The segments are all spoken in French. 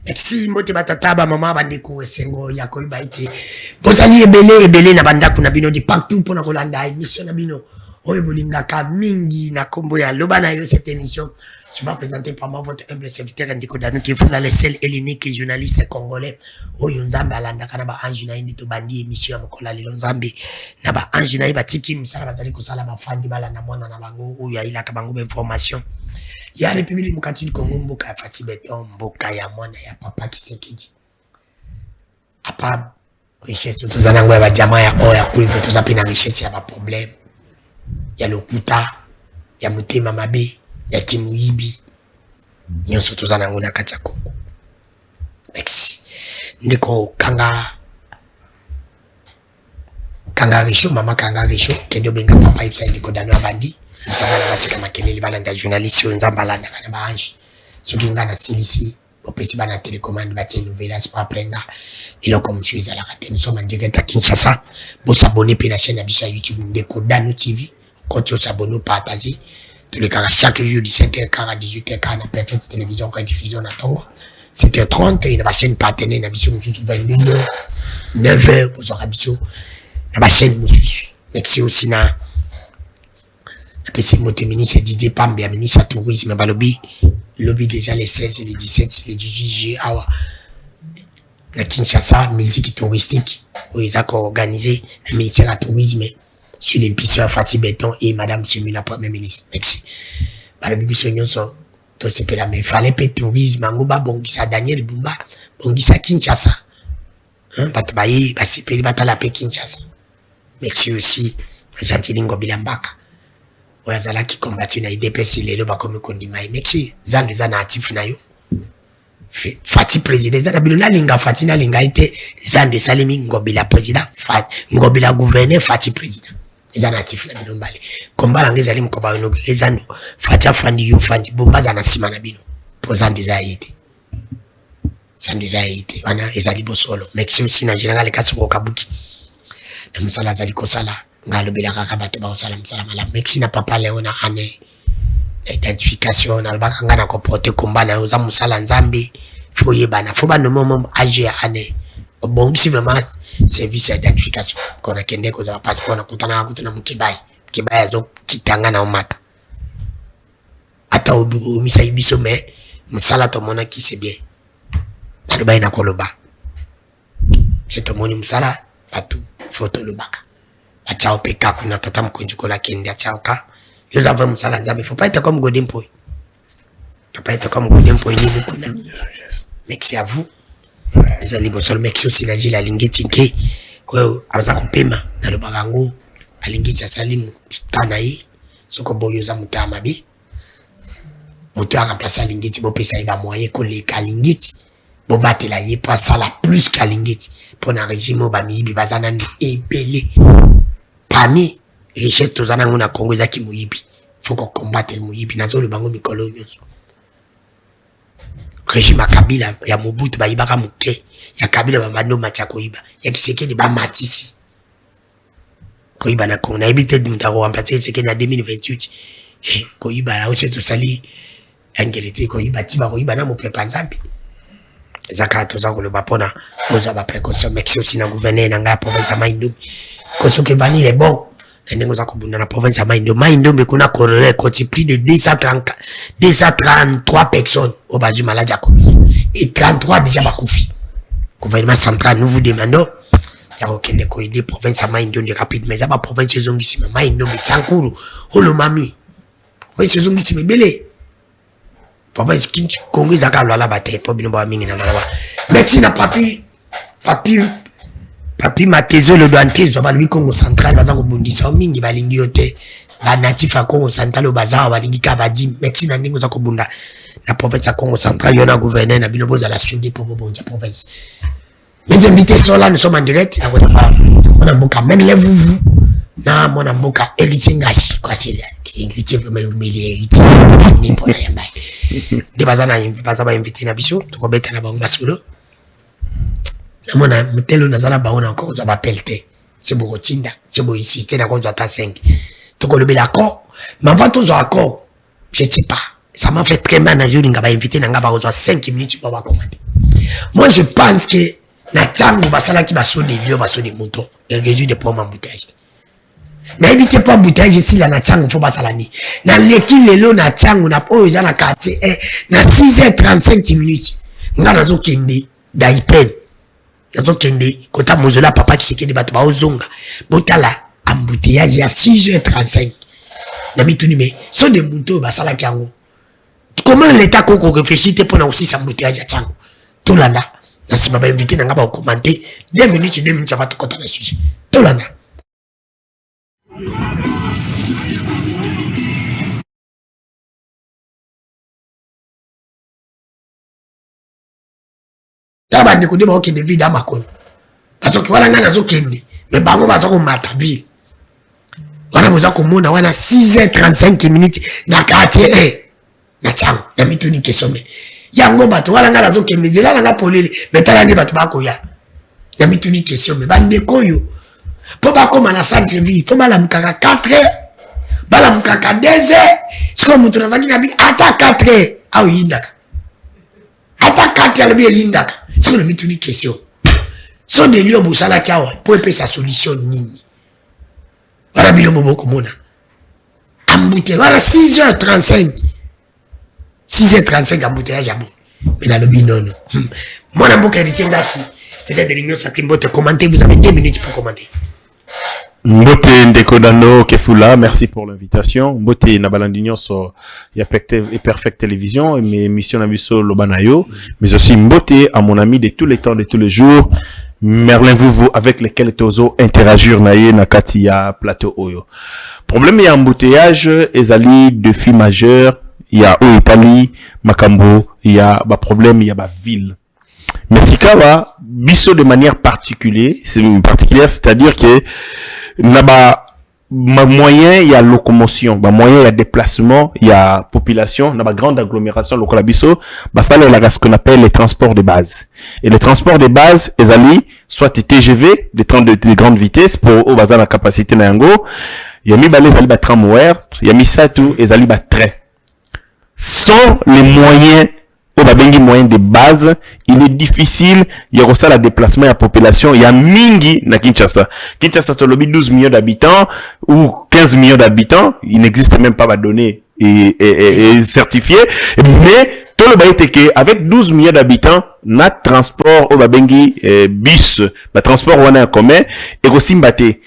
Merci, mote batataba, maman, bandeko, sengo, yako, ibaite. Bozali ebele, na bandaku na bino, di partout, pour na kolanda, émission na bino. Oye, bolingaka mingi, na kombo ya loba na yo, cette émission. Souvent présenté par moi, votre humble serviteur, Ndeko Dano, qui est fou dans les seuls et l'unique journaliste congolais. Oye, nzambe, alanda, kanaba, anjina, indi, to bandi, émission, mokola, lilo, nzambe. Naba, anjina, iba, tiki, misala, bazali, kusala, bafandi, bala, na mwana, na bango, oye, ila, kabango, information. Il y a la République démocratique du Congo, Mboka Fati Beton, Mboka ya mwana ya papa Kisekedi. À part richesse, tous en anglais, va diamant ya or, ya cuivre, tous en peine richesse, il y a pas problème. Il y a le Kuta, il y a Mouté Mamabe, il y a Kimuibi. Nous sommes tous en anglais na Katia Congo. Merci. Ndeko Kanga Richo, maman Kanga Richo, Kendo Benga papa Ipsa Ndeko Dano Abandi. Msanga batika makelele balanda journaliste nzamba balanda kana banji soki ngana silisi opesi bana télécommande batie nouvelle pour apprendre ilo comme je suis à la radio nous sommes en direct à Kinshasa vous s'abonner puis la chaîne ya biso YouTube Ndeko Dano TV quand vous s'abonner partager tous les cas chaque jour 17h40 à 18h40 na Perfect Télévision quand diffusion na Tongo 7h30 et na chaîne partenaire na biso 22h 9h vous aura biso na chaîne mususu merci aussi na PC Moté ministre Didier Pambe, ministre tourisme, lobby déjà les 16, les 17, les 18 juillet, la Kinshasa, musique touristique, où ils ont organisé le ministère du tourisme sur les pistes Fati Beton et Madame Sumi, la première ministre. Merci. Balobi Sonyonso, tout ce là, mais il fallait pas tourisme, Angoba, Bongisa, Daniel Bumba, Bongisa Kinshasa. Batabaye, Basipeli, Batala Kinshasa. Merci aussi, Gentilingo Bilambaka. Wazala qui combattu na IDPS lelo ba comme kondimai merci zandu zana atif na yo Fati président zana bilona linga Fati na linga ite zandu salimi ngobila président ngobila gouverneur Fati président zana atif na bino mbale kombala ngeza limu ko ba no zandu Fati afandi yo fandi bomba zana sima na bino po zandu za ite wana ezali bosolo merci aussi na général Katsuko Kabuki na musala zali kosala ngalo bila kaka bato ba salam la merci na papa Léona ane identification na baka ngana ko porter combat na uza musala nzambe foye bana fo bano momo age ane obongisi vraiment service identification kona kende ko za passeport na kutana kutuna mukibai zo kitanga na omata ata odu misa ibiso me musala to mona ki c'est bien na bai na koloba c'est to moni musala patu photo le baka Achao peka kuna tata mkonjuko la kende achao ka yoza va musala nzambe faut pas être comme Godin Poy ni kuna merci à vous les ali bosol merci aussi na jila lingeti ke kwa abaza kupema na lobagango alingeti asalimu tana yi soko boyo za mutama bi moto a remplacer lingeti bo pesa iba moyen ko le kalingeti bo batela yi pas ça la plus kalingeti pour na régime ba mibi bazana ni ebele parmi richesse tozana ngona Congo ezaki moyibi faut qu'on combatte moyibi nazo le bango mikolo nyonso régime Kabila ya Mobutu bayibaka muke ya Kabila babando machako iba ya Kisekedi ba matisi ko iba na Congo na ibite mutako wampate Kisekedi na 2028 ko iba na oche to sali angelete ko iba tiba ko iba na mopepa nzambe zakato zangu le bapona oza ba précaution merci aussi na gouverneur na nga province Maindombe kosoke vani le bon ndengo za kubunda na province ya Maindombe kuna corona koti plus de 233 personnes au bas du malade Jacob et 33 déjà bakufi gouvernement central nous vous demandons ya okende ko aider province ya Maindombe rapide mais aba province zongisima Maindombe Sankuru holo mami province zongisima belé papa est-ce Congo zaka lala bate po bino ba mingi na lala merci na papi matezo le doantezo ba lui Congo central baza ko bundisa mingi balingi yote ba natif a Congo central baza balingi ka badi merci na ndingo za ko bunda na province ya Congo central yona gouverneur na bino boza la sud pour bonja province mes invités sont là nous sommes en direct na on a boka men vous na mona mboka héritier ngashi kwa sile héritier vraiment humilié héritier ni pona yamba de bazana invité na biso to kobeta na bango masolo na mona mutelo nazala baona encore za bapelte c'est beau tinda c'est beau insister na ko za ta 5 to ko le bel accord mais avant tous accord je sais pas ça m'a fait très mal na jour nga ba invité na nga ba 5 minutes pour ba commander Moi, je pense que na tango basala qui va sonner lion va sonner mouton et réduire des problèmes embouteillage. Mais évitez pas embouteillage ici là na tango faut basala ni. Na leki lelo na tango na po za na quartier na 6h35 minutes. Ngana zo kende daipen. Nazo kende kota mozola papa qui se kende bato ba ozonga. Botala embouteillage à 6h35. Na mituni mais son de mouton basala ki yango. Comment l'État qu'on réfléchit pour aussi s'embouteillage à tango. Tout landa. Na si baba invité na ngaba commenter 2 minutes ça va te compter le sujet. Tout landa. Taba ndiko de ba okende vida makolo. Parce que wala ngana zo kende. Mais bango baza ko mata ville. Wana boza ko mona wana 6h35 minutes na quartier na tango na mituni kesome. Yango bato wala ngana zo kende zela nga polele betala ni bato bako ya. Na mituni kesome bande koyo. Po bako na centre ville, po bala mukaka 4h. Bala mukaka 2h. Siko mutu nazaki na bi ata 4h au yindaka. Ata 4h alobi yindaka. Siko na mituni question. So de liyo bosala kiawa po epe sa solution nini. Wala bilo boko mona. Ambouté wala 6h35. 6h35 embouteillage à bon. Mais dans le binono. Mon amour qui est ici, vous êtes des réunions sacrées, commentez, vous avez 2 minutes pour commenter. Mbote Ndekodano Kefula, merci pour l'invitation. Mbote Nabalandinyo sur Perfect Télévision et mes émissions Nabiso Lobanayo, mais aussi Mbote à mon ami de tous les temps, de tous les jours, Merlin Vouvou avec lesquels Tozo interagir naye nakati ya plateau Oyo. Problème il y a embouteillage, ezali défi majeur, il y a au Italie, Makambo, il y a problème, il y a ville. Mais si kawa biso de manière particulière, c'est-à-dire que naba moyen il y a locomotion, moyen il y a déplacement, il y a population, naba grande agglomération local biso, ça là ce qu'on appelle les transports de base. Et les transports de base, ezali soit TGV, des trains de grande vitesse pour au bazar la capacité na yango, il y a mis les ezali ba tramway, il y a mis ça tout ezali ba train. Sans les moyens moyens de base, il est difficile, il y a aussi la déplacement à la population, il y a mingi na Kinshasa. Kinshasa, c'est 12 millions d'habitants ou 15 millions d'habitants, il n'existe même pas de données et certifiées, mais tout le bail était que avec 12 millions d'habitants, notre transport au babengi bus, le transport en commun et aussi mbaté.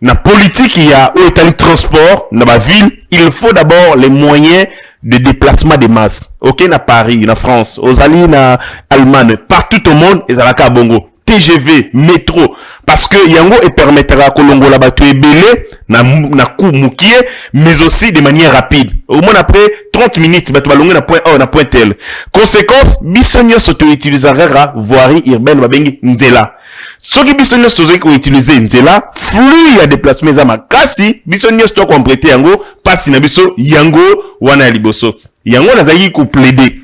Na politique il y a au état de transport dans la ville, il faut d'abord les moyens de déplacement de masse. Ok, na Paris, na France, aux Alliés, na Allemagne, partout au monde, ils ont la bongo. TGV, métro, parce que yango et permettra que l'ongo la bateau est belé, na coup moukié, mais aussi de manière rapide. Au moins après 30 minutes, bateau balongo na point A, na point tel. Conséquence, bisogno s'auto utilisera voirie urbaine babengi nzela. Ce qui bisogno s'auto utiliser nzela, flux à déplacement za makasi, bisogno s'auto compléter yango, passe na biso yango wana liboso. Yango na zayi ko plaider.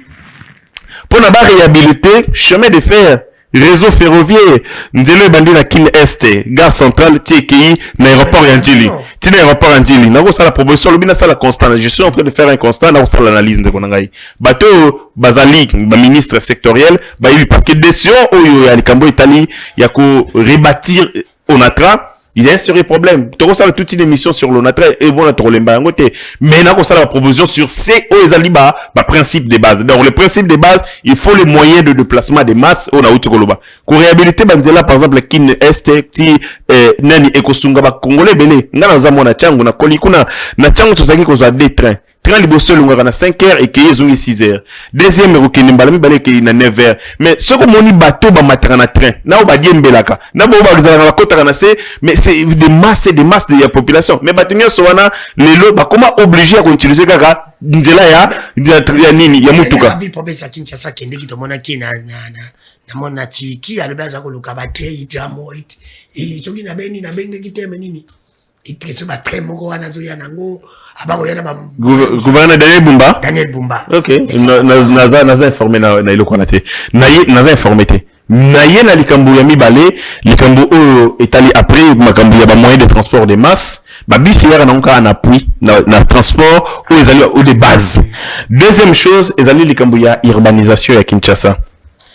Pour na ba réhabiliter chemin de fer, réseau ferroviaire, nzelo bandi na kin est, gare centrale, TKI, l'aéroport Yandjili. Tina aéroport Yandjili. Nako sala proposition, lobina sala constant. Je suis en train de faire un constat, nako sala l'analyse de konangai. Bateau, bazali, ba ministre sectoriel, ba oui, parce que décision, oyo, ya likambo Italie, yako rebâtir Onatra, il y a un sérieux problème. Tu as toute une émission sur l'Onatra et bon, tu as mais là, on a la proposition sur ces Oezaliba, principe de base. Donc, le principe de base, il faut les moyens de déplacement des masses. On a outil koloba. Pour réhabiliter, Banzela, par exemple, Kin Est, Ti, Nani, Ekosunga, Congolais, Belé, Nana, Zamona, Tchango, na Kolikuna, na Tchango, tout ça qui cause des trains. Train liboso lunga na 5h et qui est 6h. Deuxième rokeni mbalami balé qui na 9h. Mais ce que moni bateau ba matera na train. Na ba diembelaka. Na ba bazala na kota na c'est mais c'est des masses de la population. Mais batenyo sowana lelo ba comment obligé à utiliser kaka nzela ya nini ya mutuka. La ville province ya Kinshasa kende ki to mona ki na mona tiki alobaza ko luka ba train itamo it. Et soki na beni na benge ki teme nini. Il se bat très moko wana zo ya nango abako yana ba gouverneur Daniel Bumba. OK. Naza informé na iloko na te. Naza informé te. Naye na likambo ya mibale, likambo o etali après makambo ya ba moyen de transport de masse, ba bisi yara na nka na appui na transport ou de base. Deuxième chose, ezali likambo ya urbanisation ya Kinshasa.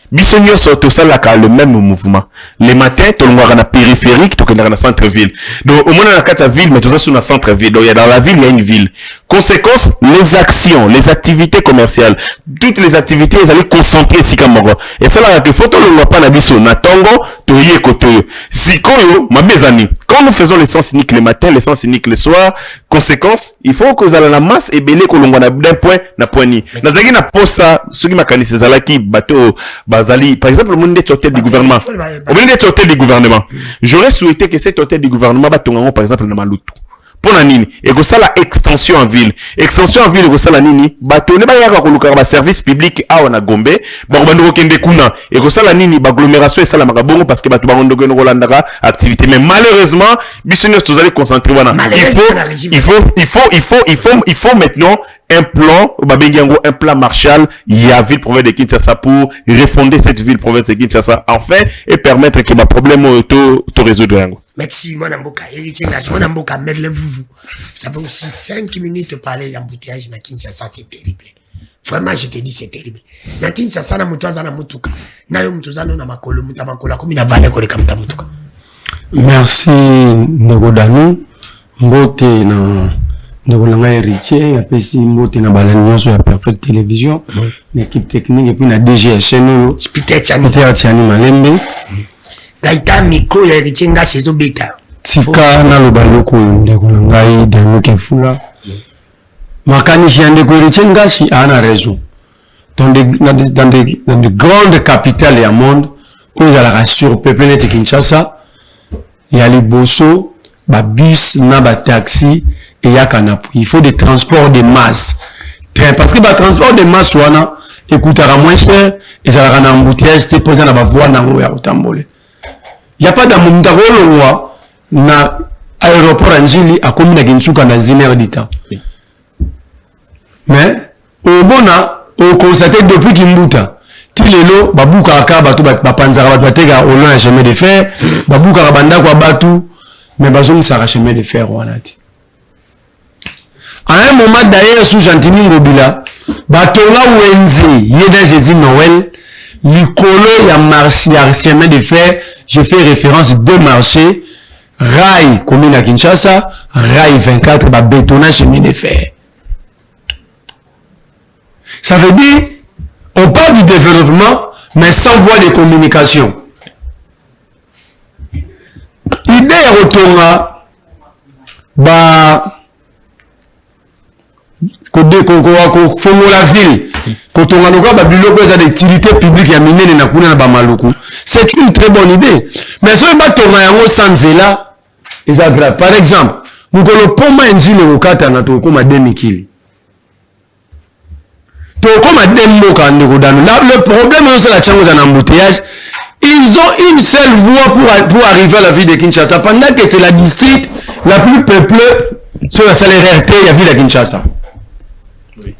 Bisogno tout ça là le même mouvement. Les matins, tout le monde est périphérique, tout le monde est dans centre-ville. Donc, au moins dans la ville, mais tout ça sur le centre-ville. Donc, il y a dans la ville, il y a une ville. Conséquence, les actions, les activités commerciales, toutes les activités, elles allaient concentrer ici comme moi. Et ça là, il faut que le pas na biso, na tongo, toye kotoyo. Si koyo, ma bezani. Quand nous faisons l'essence unique le matin, l'essence unique le soir, conséquence, il faut que vous allez la masse et belé que l'on a d'un point, na point ni. Dans un na posa, ceux qui m'a canné ces alaki, bateau, bazali. Par exemple, le monde est hôtel du gouvernement. Au monde est hôtel du gouvernement. J'aurais souhaité que cet hôtel du gouvernement, par exemple, na malutu. Pour la nini. Et que ça la extension en ville. Extension en ville, et que ça la nini. Bateau, ne pas y avoir le service public à on a gombe. Bon, on va kende kuna. Et que ça la nini, agglomération et ça la magabongo parce que bateau, on doit nous activité. Mais malheureusement, business, tous allez concentrer, voilà. Il faut maintenant un plan, un plan Marshall, il y a ville province de Kinshasa pour refonder cette ville province de Kinshasa, enfin, et permettre que ma problème auto résoudre. Merci, mon amboka. Mon amboka, vous. Ça fait aussi 5 minutes de parler d'embouteillage dans Kinshasa, c'est terrible. Vraiment, je te dis, c'est terrible. Dans Kinshasa, na mutuaza na mutuka. Na yo mutuzano na makolo, mutamakola, comme il a valé kore kamta mutuka. Merci, Negodanu. Mbote na Negodanga héritier, ya pesi mbote na balanyoso ya Perfect Télévision, l'équipe technique et puis na DGSN. Peter Tiani Malembe. Gaita micro ya héritier nga chez Obeta. Tika na lobaloko Negodanga Danu Kefula. Makani Chiande héritier nga si ana raison. Dans de grandes capitales du monde, où il y a la surpeuplée de Kinshasa, il y a les bosso, ba bus, na ba taxi, et il y a canapé. Il faut des transports de masse. Parce que le transport de masse, il coûtera moins cher, et ça va un embouteillage, c'est posé dans la voie, il n'y a pas d'amour, na aéroport Anjili, à combien de Ginsuka dans une heure de temps. Mais, au bon, on constate depuis Kimbuta, Tilelo, Babouka Akaba, Bapanzara, Batega, au loin, chemin de fer, Babouka Banda, Batu, mais Bazong Sara chemin de fer, à un moment d'ailleurs, sous Gentini Ngobila, Batonga Wenzi, Yeda Jésus Noël, l'icolo ya marché, chemin de fer, je fais référence deux marchés, Rail, commune à Kinshasa, Rail 24, bétonnage chemin de fer. Ça veut dire, on parle du développement, mais sans voie de communication. L'idée est retourna, la ville, quand on a des utilités publiques, c'est une très bonne idée. Mais si on a sans là, c'est grave. Par exemple, nous avons le pont Manjil au Katana, comme à Demikili. Le problème, c'est la chance en embouteillage. Ils ont une seule voie pour arriver à la ville de Kinshasa. Pendant que c'est la district la plus peuplée sur la salarialité de la ville de Kinshasa. Oui.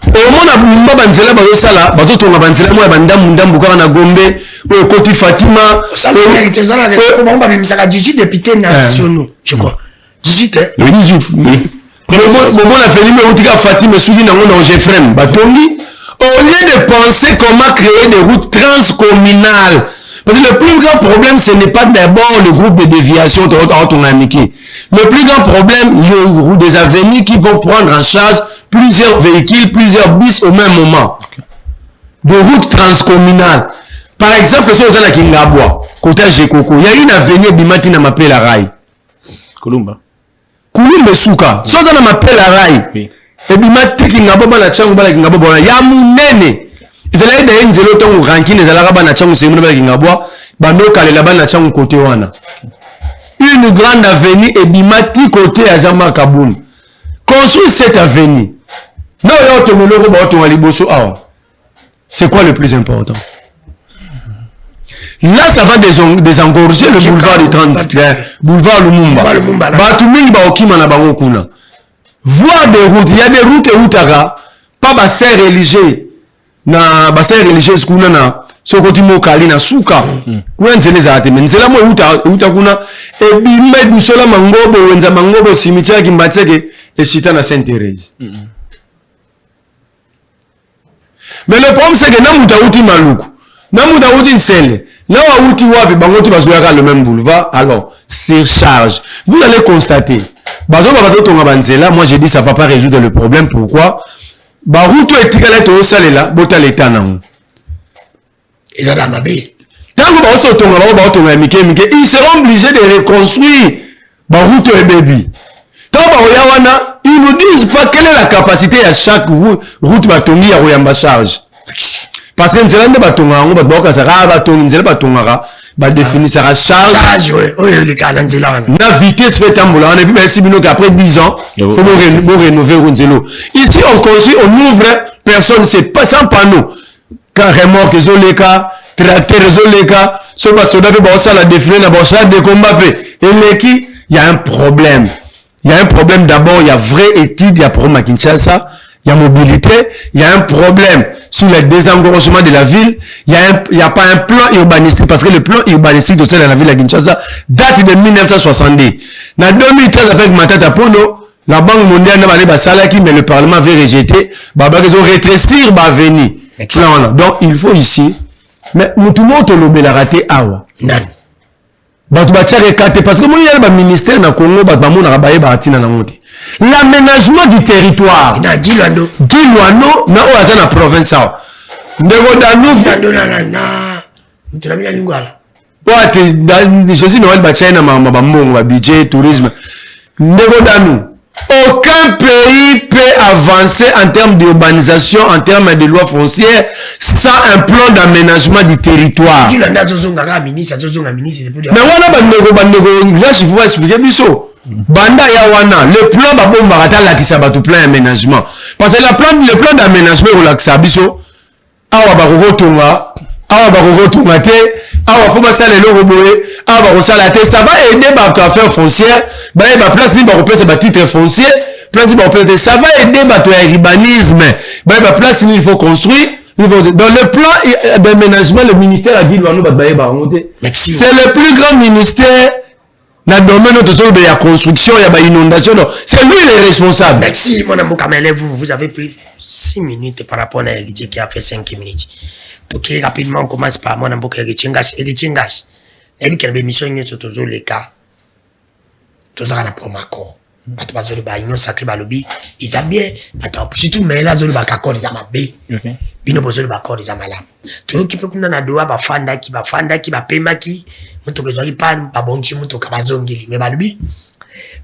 Au moment où on a Bansela, Bazosala, Bazotonga Bansela, moi, Bandam, Bukara na Gombe, Koti Fatima. Salarialité, on va même ça 18 députés nationaux, je crois. 18, hein? 18, oui. Moment la Félime Outika Fatima Souli dans Jeffrem Batongi, au lieu de penser comment créer des routes transcommunales. Parce que le plus grand problème, ce n'est pas d'abord le groupe de déviation de ton amitié. Le plus grand problème, il y a des avenirs qui vont prendre en charge plusieurs véhicules, plusieurs bus au même moment. Des routes transcommunales. Par exemple, si vous avez la Kingabwa, côté Jekoko, il y a une avenue Bimati na m'appelle la Rail. Kolumba. Kulumbe Souka. Si vous avez m'appelle la Rail. Et Bimati Kingabwa na Changu Bala Kingabwa, ya munene. Ils allaient d'ailleurs une zélo ton ranking, ils allaient na Changu Semuna Bala Kingabwa, Bandoka le là-bas na Changu côté wana. Une grande avenue et Bimati côté à Jean-Marc Kaboun. Construire cette avenue. Non, c'est quoi le plus important? Là, ça va désengorger le boulevard du 30, boulevard Lumumba. Voir des routes, il y a des routes et routes, pas bassin religieux, na bassin religieux, na sokoti mokali na suka. Kuenze zate, mais c'est là moi route kuna et bimé busola mangobo, wenza mangobo cimetière kimbatseke et chita na Sainte-Thérèse. Mais le problème c'est que dans Moutaouti Maloukou, Namuda outi sele. Là où outi wapi bangoto bazouaka le même boulevard. Alors, surcharge. Vous allez constater. Bazo babato tonga banzela, moi j'ai dit ça va pas résoudre le problème. Pourquoi? Baruto etikala to salela, bota l'état nan. Ils ont la mabé. Tango baso tonga tonga mike, ils seront obligés de reconstruire Baruto et baby. Tant baoyawana, ils nous disent pas quelle est la capacité à chaque route batongi ya royamba charge. Parce que nzela nde batonga ngo baboka sara batongi nzela batonga ba définir sa charge le cas nzela na vitesse fait tambola on est merci bino qu'après 10 ans faut rénover nzelo. Ici on construit, on ouvre, personne c'est pas sans panneau. Quand remorque zoleka, tracteur zoleka, ce basoda pe ba ça la définir na ba ça de combat pe et qui il y a un problème. Il y a un problème d'abord, il y a vraie étude, il y a problème à Kinshasa. Il y a mobilité, il y a un problème sur le désengorgement de la ville, il y a pas un plan urbanistique, parce que le plan urbanistique de celle de la ville de Kinshasa date de 1970. Dans 2013, avec Matata Pono, la Banque mondiale n'a pas salaki, mais le Parlement avait rejeté, ils ont rétrécir, venir. Donc, il faut ici, mais tout le monde le la raté awa. Parce que mon yel ba ministère na Congo ba mona ba batina na monte. L'aménagement du territoire. Na Gilwando na oaza na province awa. Ndego danu na mutulabila lingwala. Wate Jésus Noël ba China ma mbongo ba budget tourisme. Ndego danu. Aucun pays peut avancer en termes d'urbanisation, en termes de loi foncière, sans un plan d'aménagement du territoire. Mais voilà, là, je vous expliquer biso. Banda ya wana, le plan babombarata la kisabatu plan d'aménagement. Parce que le plan d'aménagement au lac Sabiso, awa baroko tonga, awa baroko tonga te, awa faut passer les lots boé, awa baroko salate, ça va aider bato à faire foncière, ba place ni baroko place ba titre foncier, place ni baroko ça va aider bato à urbanisme, ba place ni il faut construire. Dans le plan d'aménagement, le ministère a dit c'est le plus grand ministère dans le domaine de la construction, il y a une inondation. C'est lui le responsable. Merci, mon amour Kamele, vous avez pris 6 minutes par rapport à Héritier qui a fait 5 minutes. Donc rapidement, on commence par mon amour Héritier Ngash. Et lui qui a une émission sur toujours les cas. Tout ça, on a pour Macron. Parce que les union sacrée balobi, ils ont bien. Surtout, mais là, ils ont d'accord, ils ont mabé. Ils ont besoin de d'accord, ils ont malade. Tout qui peut qu'on a doa, bafanda qui, pema qui, muto kezali pan, babonchi muto kabazongili, mais balobi.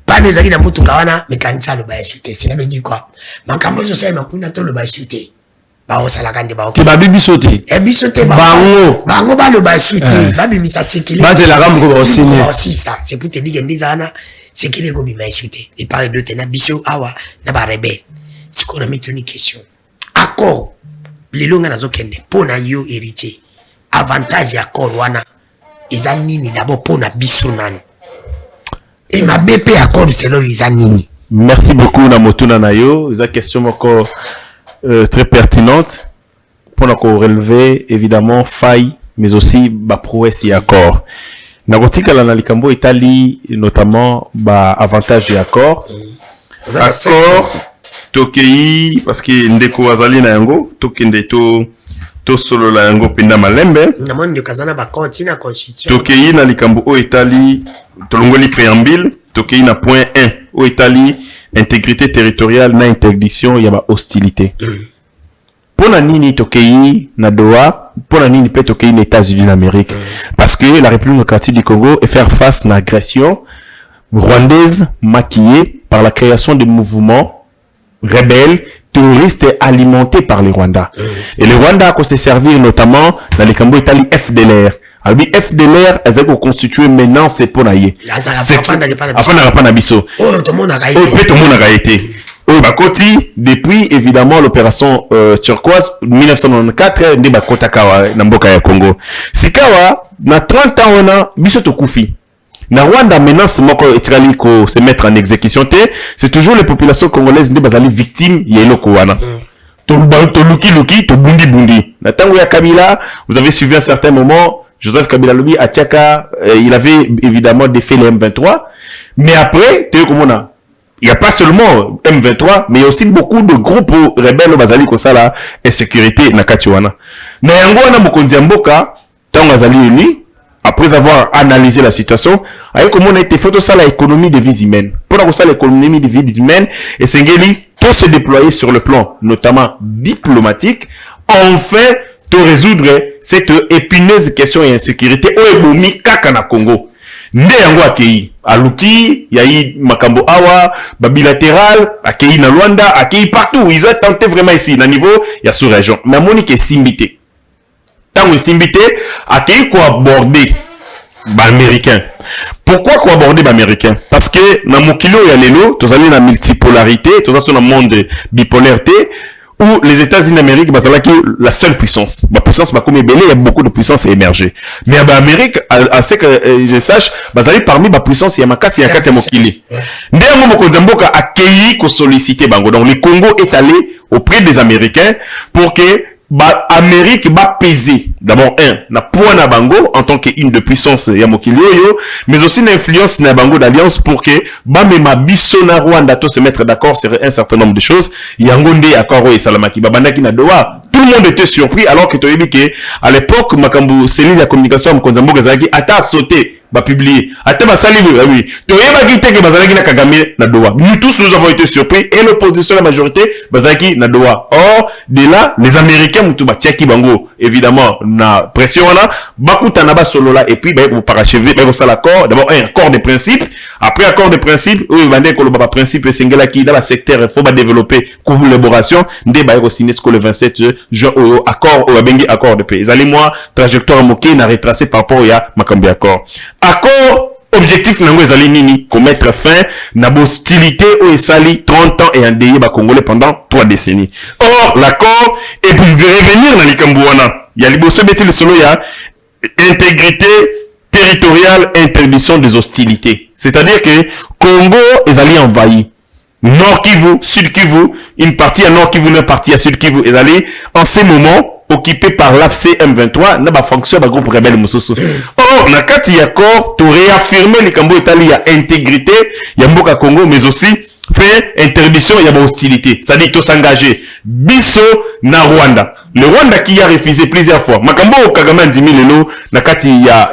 Pas nous avons dans muto kawana, mais quand ça le bas insulté, c'est là me dit quoi. Ma caméra je sais, ma kuna to le bas insulté. Ba o salakande ba o. Ke babi bisoté. E bisoté bango. Bango ba le bas insulté, babi misa sekele. Ba c'est la gamme ko aussi. Aussi ça, c'est pour te dire que ndizana. C'est qu'il est comme il m'a insulté. Il parle de tenir biso awa na ba rebelle. C'est qu'on a mis une question. Accord. Les longs na zokende pour na yo héritier. Avantage accord wana. Izanini d'abord pour na biso nani. Et ma BP accord c'est là izanini. Merci beaucoup na motuna na yo. Isa question encore très pertinente pour nous relever évidemment faille mais aussi ba prouesse et accord. Nagotika la likambo Italie notamment ba avantage et accord. Accord tokei parce que ndeko azali na yango tokende to solo la yango penda malembe. Na monde kazana ba continue constitution. Tokei na likambo o Italie tolongoli préambule tokei na point 1 o Italie intégrité territoriale na interdiction ya ba hostilité. Pona nini tokei na Doha, pona nini pe tokei na États-Unis d'Amérique, parce que la République démocratique du Congo est faire face à une agression rwandaise maquillée par la création de mouvements rebelles terroristes alimentés par les Rwandais. Et le Rwanda a se servir notamment dans les Cambo Italie FDLR. Alors FDLR elles ont constitué maintenant c'est pour naïe. Afin n'a pas nabiso. Oh tout le monde a été. Bakoti depuis évidemment l'opération turquoise 1994 de Bakota Kawa na mboka ya Congo. Sikawa na 30 ans on a biso to kufi. Na Rwanda menace moko etikali ko se mettre en exécution c'est toujours les populations congolaises ndi bazali victimes yeloko wana. To luki to bundi. Na tango ya Kabila, vous avez suivi à un certain moment Joseph Kabila Lobi à Tchaka, il avait évidemment défait les M23, mais après tu comment on a il n'y a pas seulement M23, mais il y a aussi beaucoup de groupes rebelles bazali ko sala insécurité na katiwana. Na yango wana mokonzi mboka tango azali élu après avoir analysé la situation, avec comment on a été fait ça l'économie de vie humaine. Pour ça l'économie de vie humaine et Sengeli tout se déployer sur le plan notamment diplomatique, enfin de résoudre cette épineuse question et insécurité au ebomi kaka na Congo. Nde yango akei aluki yayi makambo awa ba bilatéral akei na Luanda akei partout ils ont tenté vraiment ici na niveau ya sous région mais monique simbité tant simbité akei ko aborder ba américain. Pourquoi ko aborder ba américain? Parce que na mokilo ya lelo tozali na multipolarité tozali na monde bipolarité où les États-Unis d'Amérique, la seule puissance. La puissance, comme il y a beaucoup de puissances émergées. Mais l'Amérique, à ce que je sache, parmi les puissances, il y a Makasi, il y a Katia Mokili. Néanmoins, Mokonzamboka a accueilli qu'on sollicité Bango. Donc, le Congo est allé auprès des Américains pour que Amérique va peser d'abord na point na bango en tant qu'une de puissance ya mokili yo mais aussi l'influence na bango d'alliance pour que mema biso na Rwanda to se mettre d'accord sur un certain nombre de choses yango nde accord et salamaki babandaki na doa. Tout le monde était surpris alors que tu as dit que à l'époque makambu cellule de communication Mokonzamboka zaki ata sauté ba publier ata ba sali oui to yeba ki teke bazalaki na Kagame na doa. Nous tous nous avons été surpris et l'opposition la majorité bazalaki na doa. Or de là les Américains mutu ba tiaki bango évidemment na pression là bakuta na ba solo là et puis ba ko parachever ba ko sala accord d'abord un accord de principe après accord de principe oui bande ko ba principe singela ki dans le secteur faut ba développer collaboration ndé ba ko signer le 27 juin accord au bengi accord de paix. Ils moi trajectoire moké na retracé par rapport ya makambi accord. Accord objectif nango ezali nini commettre fin na hostilité au esali 30 ans et endeuillé ba congolais pendant 3 décennies. Or l'accord et puis revenir na likambo wana ya liboso beti le solo ya intégrité territoriale, interdiction des hostilités. C'est-à-dire que Congo ezali envahi. Nord Kivu, Sud Kivu, une partie à Nord Kivu, une partie à Sud Kivu ezali en ce moment occupé par l'AFC M23 n'a pas fonctionné par groupe rebelle Moussousou. Or, na kati accord, tu réaffirmer les Cambo Italie à intégrité, il y a Mboka Congo, mais aussi fait interdiction, il y a hostilité. Ça dit, tout s'engager. Biso na Rwanda. Le Rwanda qui a refusé plusieurs fois. Makambo Kagame Ndimi lelo na kati ya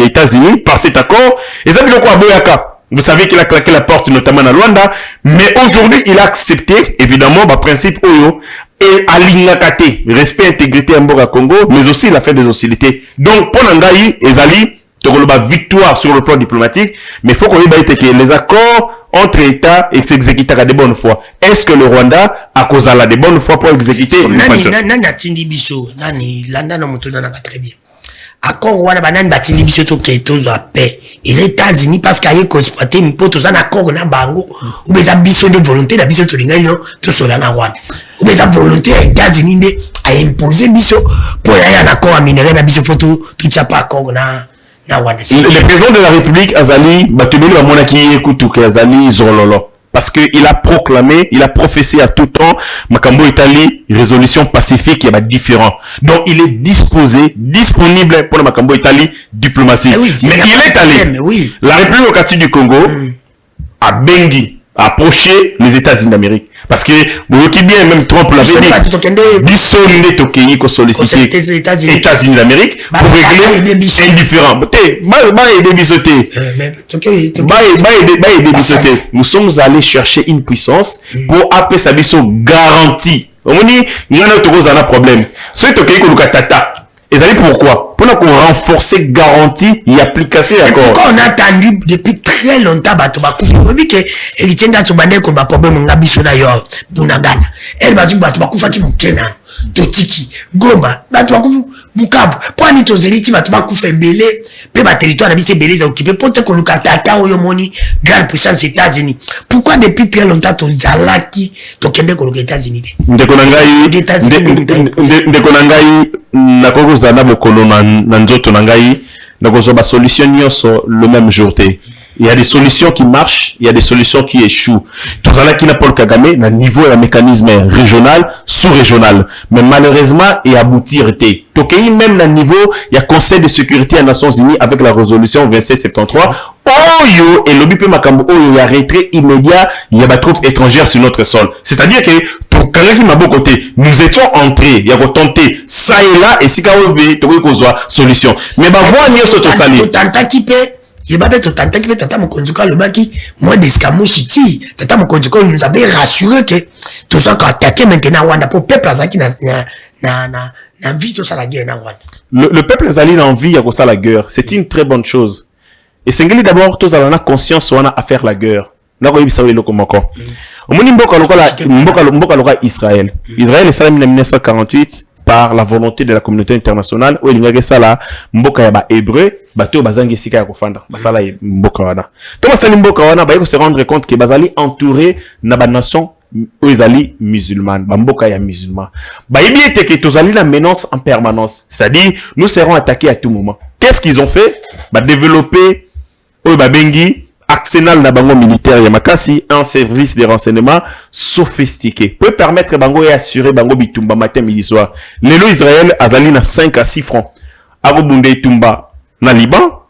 États-Unis par cet accord. Et ça dit quoi Boyaka. Vous savez qu'il a claqué la porte notamment à Rwanda, mais aujourd'hui il a accepté évidemment le principe Oyo et Alingakate, respect, intégrité à Congo, mais aussi la fin des hostilités. Donc pour Nangaï, Ezali, la victoire sur le plan diplomatique, mais il faut qu'on ait que les accords entre États et s'exécuter à de bonnes fois. Est-ce que le Rwanda a causé la de bonnes fois pour exécuter? Accord wana banani batindi biso to keto za paix les États-Unis parce qu'il ko exploiter mpoto za accord na bango ou beza biso de volonté na biso to linga yo to sola na wana ou beza volonté les États-Unis de a imposer biso pour y un accord à minerai na biso photo tout ça pas accord na wana. Le président de la République Azali batubeli ba monaki ekutu ke Azali zololo parce que il a proclamé, il a professé à tout temps Makambo Italie résolution pacifique, il y a différent. Donc il est disposé, disponible pour le Makambo Italie diplomatie. Oui, mais il est allé. Oui. La République démocratique du Congo a Bengi a approché les États-Unis d'Amérique parce que vous qui bien même Trump l'a dit. Bisonne Tokeni ko sollicité les États-Unis d'Amérique pour régler indifférent. Nous sommes allés chercher une puissance pour appeler sa biso garantie. On dit il y a un problème. Celui Tokeni ko lukatata. Et ça dit pourquoi? Pour qu'on renforce garantie et application d'accord. On a attendu depuis très longtemps Batobakou. On dit que héritier d'Atobandé qu'on va problème on a biso d'ailleurs Bunagana. Elle va dire Batobakou Fati Mukena, Totiki, Goma, Batobakou Bukavu. Pour ni tozeli ti Batobakou fait belé, pe ba territoire na bise belé za occupé pour te qu'on le katata oyo moni grande puissance États-Unis. Pourquoi depuis très longtemps to zalaki to kende ko États-Unis? Ndekonangai nakoko zana mokolo na nzoto nangai nakozo ba solution nyonso le même jour te. Il y a des solutions qui marchent, il y a des solutions qui échouent. Tout ça là qui n'a pas le Kagame, na niveau et mécanisme régional, sous-régional. Mais malheureusement, et aboutir était. Tokei même na niveau, il y a Conseil de sécurité des Nations Unies avec la résolution 2773. Or, oyo et lobby pe makambo oyo ya retrait immédiat il y a des troupes étrangères sur notre sol. C'est-à-dire que nous étions entrés, il y a tenter ça et là et si solution. Mais bah voir mieux ce tout sali. Il va être tant que tata mokonzuka le baki moi des scamushiti tata mokonzuka nous avait rassuré que tout ça quand attaquer maintenant Wanda pour peuple azaki na vie tout ça la guerre na Wanda. Le peuple azali na envie ya ça la guerre, c'est une très bonne chose. Et sengeli d'abord tous alana conscience wana à faire la guerre. Na ko yibisa welo komoko. Omoni mboka lokola Israël. Israël est salami en 1948 par la volonté de la communauté internationale où il y a ça là mboka ya ba hébreu bato bazangi sika ya kofanda basala mboka wana to basali mboka wana ba se rendre compte que bazali entouré na ba nation ezali musulmane ba mboka ya musulman ba yebite que tozali la menace en permanence, c'est-à-dire nous serons attaqués à tout moment. Qu'est-ce qu'ils ont fait? Ba développer ba bengi arsenal na bango militaire ya makasi, un service de renseignement sophistiqué peut permettre bango et assurer bango bitumba matin midi soir. Lelo Israël azali na 5 à 6 francs. Arobunde tumba na Liban,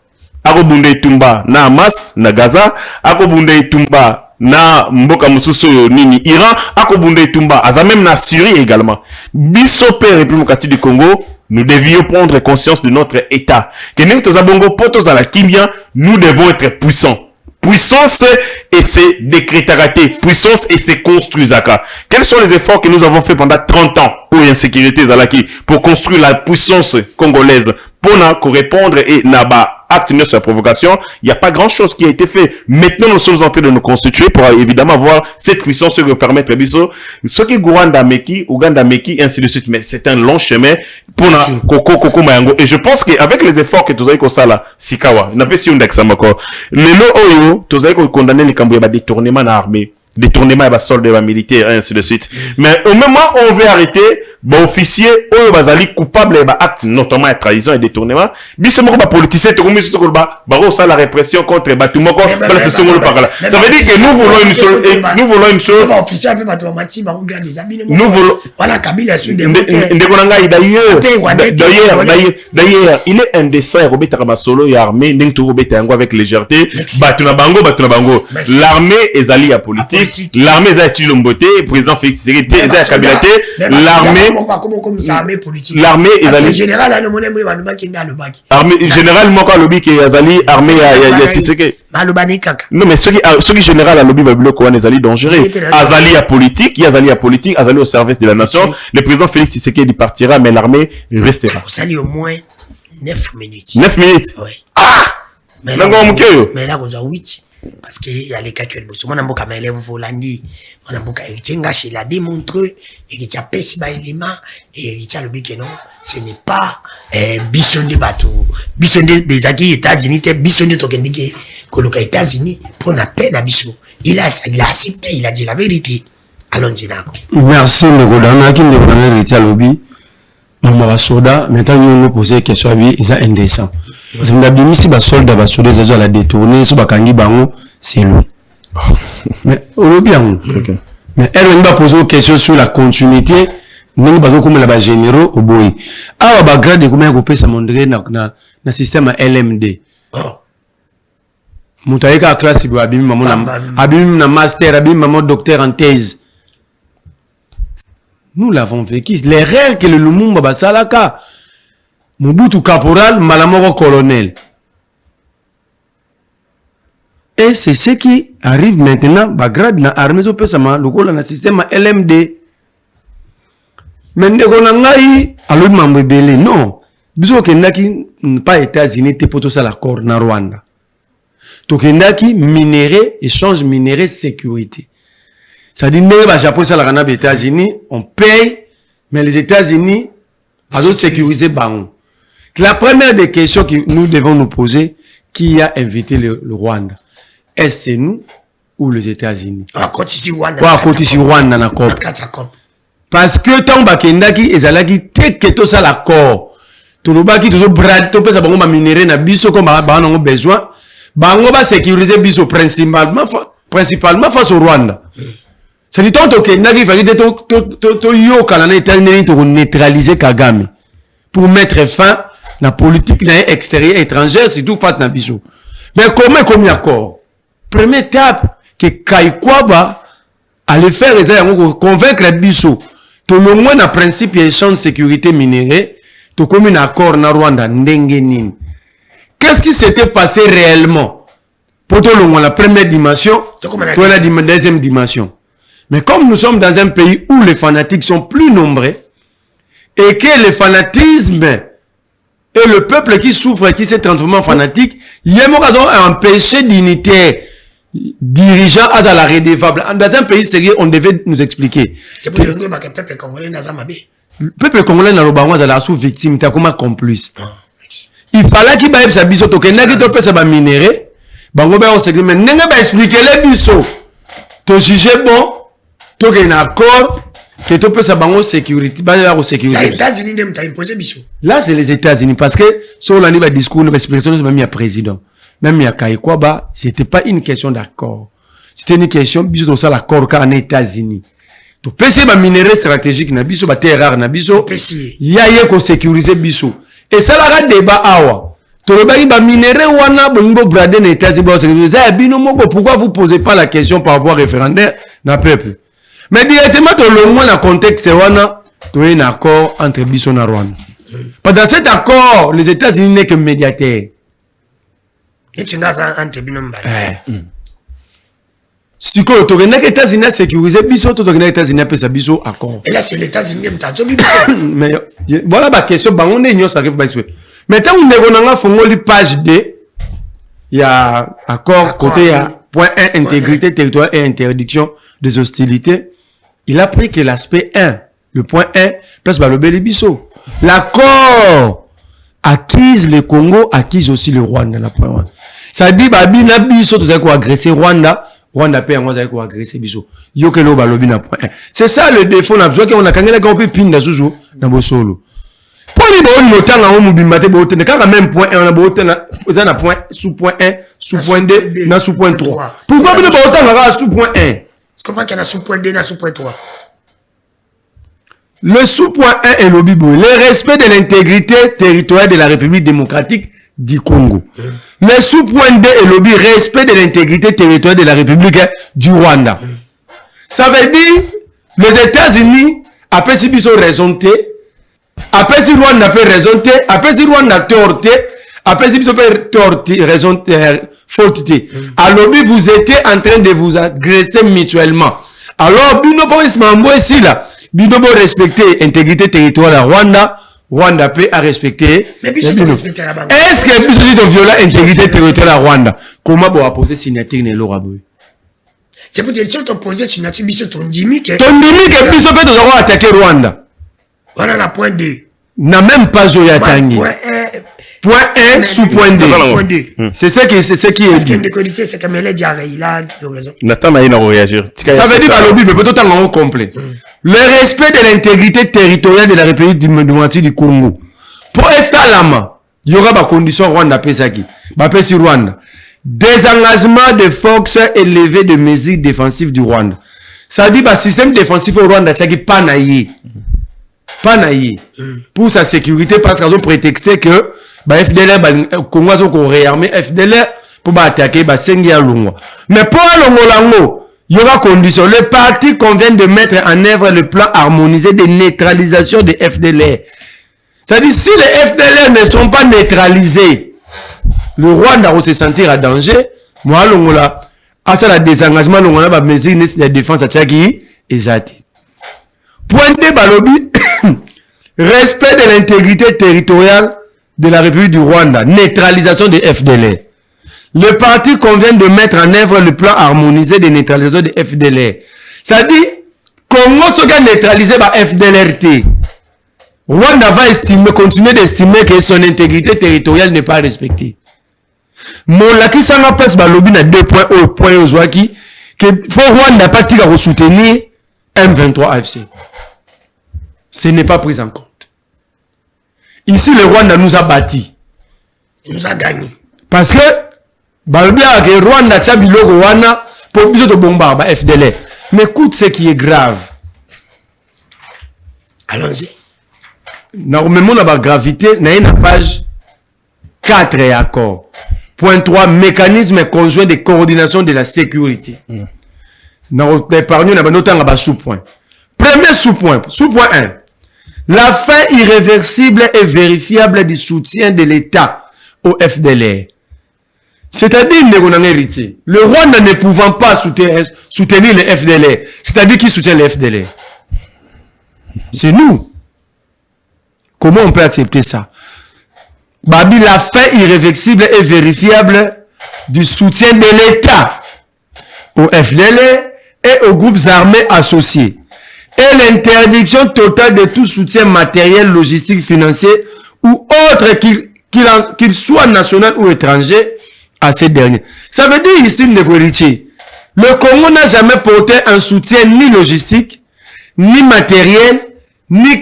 arobunde tumba na Hamas na Gaza, arobunde tumba na mboka mususu nini Iran, arobunde tumba aza même na Syrie également. Biso pe République du Congo, nous devions prendre conscience de notre état. Que nous tozabongo potos à la kimia, nous devons être puissants. Puissance et c'est décrétaraté. Puissance et c'est construisaka. Quels sont les efforts que nous avons fait pendant 30 ans pour l'insécurité Zalaki, pour construire la puissance congolaise, pour répondre et naba acte sur la provocation, il n'y a pas grand chose qui a été fait. Maintenant, nous sommes en train de nous constituer pour évidemment avoir cette puissance qui va permettre biso, ce qui Rwanda Meki, Uganda Meki, et ainsi de suite. Mais c'est un long chemin pour na Koko Mayango. Et je pense qu'avec les efforts que tu as ça là, Sikawa, n'a pas si on d'examen les lots oyo, tu as condamné les Cambouis à détournement armé. Détournement et soldats militaires et ainsi de suite. Mais au moment où on veut arrêter, officier, ou bazali coupable et acte notamment de trahison et détournement, biso moko ba politicien to komi soko ba ça la répression contre batumoko bala ce songolo pakala. Ça veut dire que nous voulons une chose officier avec batumati ba ngla des habits nous voulons voilà Kabila sur des d'ailleurs il est indécent robeta ka solo ya armée ndeng to robeta yango avec légèreté batuna bango l'armée ezali ya politique. L'armée est à Chilomboté, président Félix Tshisekedi, est à Kabilate, l'armée est allée. Général, général, Moka Lobby qui est allé, armée à Tshisekedi. Non, mais ceux qui général à Lobby Babylon, quoi, les alliés dangereux. Azali à politique, Azali au service de la nation. Le président Félix Tshisekedi partira, mais l'armée restera. Ça lui au moins 9 minutes. 9 minutes? Oui. Ah! Mais là, vous avez 8. Parce qu'il y a les calculs. Mon amboka ma élève volandi, mon amboka Ngashi l'a démontré et qui t'a payé par élément et il t'a le but que non, ce n'est pas bison de bateau, bison des États-Unis, bison de Tokendike, que les États-Unis pour la peine à bison. Il a accepté, il a dit la vérité. Allons-y là. Merci Negodana qui me donne héritier à lobby. Maman soda, maintenant il nous pose des questions, ils sont indécents. Parce que nous si bas soldat bas soda ils ont la détourner, si bas kangi bango, c'est lui. Mais on est bien. Mais elle nous va poser des questions sur la continuité. Nous basons comme la bas généraux au boy. Ah bah grade comment on peut s'amondrer na système LMD. Moutaïka à classe il abîme maman na master abîme maman docteur en thèse. Nous l'avons vécu. L'erreur que le Lumumba Basalaka, Mobutu caporal, Malamoro colonel. Et c'est ce qui arrive maintenant, Bagrad na armée au Pesama, le gros na système LMD. Mais Ndegonangai, alors Mambébélé, non. Biso Kendaki, pas États-Unis, te poto ça l'accord na Rwanda. Tokendaki, minéré, échange minéré, sécurité. Ça dit, le Japon, ça la les États-Unis, on paye, mais les États-Unis, ils sécuriser Bango. La première des questions que nous devons nous poser, qui a invité le Rwanda? Est-ce c'est nous ou les États-Unis? À côté ici Rwanda. À côté ici Rwanda, d'accord. Parce que tant Bakendaki, ezalaki, tel que tout ça l'accord. Tout le baki, toujours brad, tout peut ça, bango ma minéré, na biso, comme bango besoin. Bango va sécuriser biso principalement face au Rwanda. C'est du temps que il fallait neutraliser Kagame pour mettre fin à la politique extérieure étrangère, c'est tout face à Bissou. Mais comment comme accord? Première étape, que Kaikwaba allait faire convaincre les Bissot. Tout le monde a principe échange de sécurité minérale. Tout comme un accord na Rwanda Ndengenin. Qu'est-ce qui s'était passé réellement? Pour tout le monde, la première dimension, pour la deuxième dimension. Mais comme nous sommes dans un pays où les fanatiques sont plus nombreux, et que le fanatisme et le peuple qui souffre et qui s'est transformé en fanatique, il y a un péché d'unité dirigeant à la redevable. Dans un pays sérieux, on devait nous expliquer. C'est pour dire que le peuple congolais n'a pas mabé. Le peuple congolais n'a pas sous victime, t'as comme complice. Il fallait qu'il y ait des biseaux, qu'il y ait des biseaux minérés. Bango ba on mais n'enga ba expliquer les biseaux. To juger bon, to qu'il y a un accord, que to peut sa bango sécurité, ba la sécurité. Les États-Unis n'aiment pas imposer biseaux. Là c'est les États-Unis parce que sur l'année ba discours, ba explication c'est même il y a président. Même il y a Kaikwaba, c'était pas une question d'accord. C'était une question biseau to ça l'accord quand en États-Unis. To PC ba minerai stratégique na biseau ba terre rare na biseau. Il y a ko sécuriser biseau. Et ça la débat awa. Tolobaki ba minerai wana bongo brade na États-Unis. Pourquoi vous posez pas la question par voie référendaire na peuple? Mais directement to le moins dans contexte wana to un accord entre biso na Rwanda. Dans cet accord, les États-Unis n'est que médiateur. Et tu n'as entre binom. Si tu connais les États-Unis sécuriser biso, tu connais les États-Unis peut sa biso accord. Et là c'est les États-Unis mais voilà ma question, bah on est ignorant ça arrive pas. Maintenant, on a fait page 2. Il y a accord côté point 1, intégrité territoriale et interdiction des hostilités. Il a pris que l'aspect 1, le point 1, place le Bélibiso. L'accord acquise le Congo, acquise aussi le Rwanda. La point 1. Ça dit, Babina Biso, tu sais quoi, agresser Rwanda. Rwanda paye moi, quoi, agresser Biso. Yokelo Balobina point 1. C'est ça le défaut, on a besoin qu'on a gagné la campagne pine sous dans vos solo. Pour les bonnes autant en mobilité, quand même point 1, on a point sous point 1, sous point 2, na sous point 3. Pourquoi vous ne pas autant sous point 1? Je comprends qu'il y a sous point 2, na sous point 3. Le sous point 1 est le Bible, le respect de l'intégrité territoriale de la République démocratique du Congo. Le sous point 2 est le respect de l'intégrité territoriale de la République du Rwanda. Ça veut dire les États-Unis après si ils ont raisonné. Après si Rwanda fait raison, après si Rwanda torté, après si vous fait torté, raison, faute. Alors vous étiez en train de vous agresser mutuellement. Alors bino police mambo ici là, bino respecter l'intégrité territoriale à Rwanda, Rwanda peut à respecter. Mais est-ce que vous avez violer l'intégrité territoriale à Rwanda? Comment vous apposer signature ne l'aura beau? C'est pour dire que tu as posé signature biso ton dimi que. Ton dimi que biso peut nous avoir attaqué Rwanda. Voilà la point 2. N'a même pas Zoya Tangi. Point 1 sous point 2. C'est ce qui est. Parce qu'il y a une décolité, c'est que Mélé Diarra, il a raison. Nathan a réagir. Ça veut dire dans le Bible, peut-être en complet. Le respect de l'intégrité territoriale de la République démocratique du Congo. Pour Estalama, il y aura des conditions Rwanda Pesaki. Bapesi Rwanda. Désengagement de forces élevées de mesures défensives du Rwanda. Ça veut dire que le système défensif au Rwanda, c'est pas naïe. Pas naïf pour sa sécurité parce qu'ils ont prétexté que FDLR Congo ont réarmé FDLR pour attaquer Sengia Lungwa. Mais pour Longolango, il y aura condition. Le parti convient de mettre en œuvre le plan harmonisé de neutralisation des FDLR. C'est-à-dire si les FDLR ne sont pas neutralisés, le Rwanda va se sentir à danger. Moi Longola, à ça le désengagement Longola va mesure de défense à Tchaki et Zati. Point de Balobi, respect de l'intégrité territoriale de la République du Rwanda, neutralisation des FDLR. Le parti convient de mettre en œuvre le plan harmonisé de neutralisation des FDLR. Ça dit, comment se gagne neutraliser par FDLRT? Rwanda va continuer d'estimer que son intégrité territoriale n'est pas respectée. Mon laki sanga passe Balobi na 2 points au point au Zouaki, que faut Rwanda pas tirer soutenir M23 AFC. Ce n'est pas pris en compte. Ici, le Rwanda nous a bâti. Il nous a gagné. Parce que, le Rwanda a bilo Rwanda pour biso de bombarder FDLR. Mais écoute ce qui est grave. Allons-y. Normalement, la gravité, n'a une page 4 et accord. Point 3, mécanisme conjoint de coordination de la sécurité. Dans l'épargne, on a notamment un sous-point. Premier sous-point, sous-point 1. La fin irréversible et vérifiable du soutien de l'État au FDLR. C'est-à-dire, le Rwanda ne pouvant pas soutenir le FDLR, c'est-à-dire qui soutient le FDLR? C'est nous. Comment on peut accepter ça? Babi, la fin irréversible et vérifiable du soutien de l'État au FDLR et aux groupes armés associés. Et l'interdiction totale de tout soutien matériel, logistique, financier ou autre qu'il soit national ou étranger à ces derniers. Ça veut dire ici, le Congo n'a jamais porté un soutien ni logistique, ni matériel, ni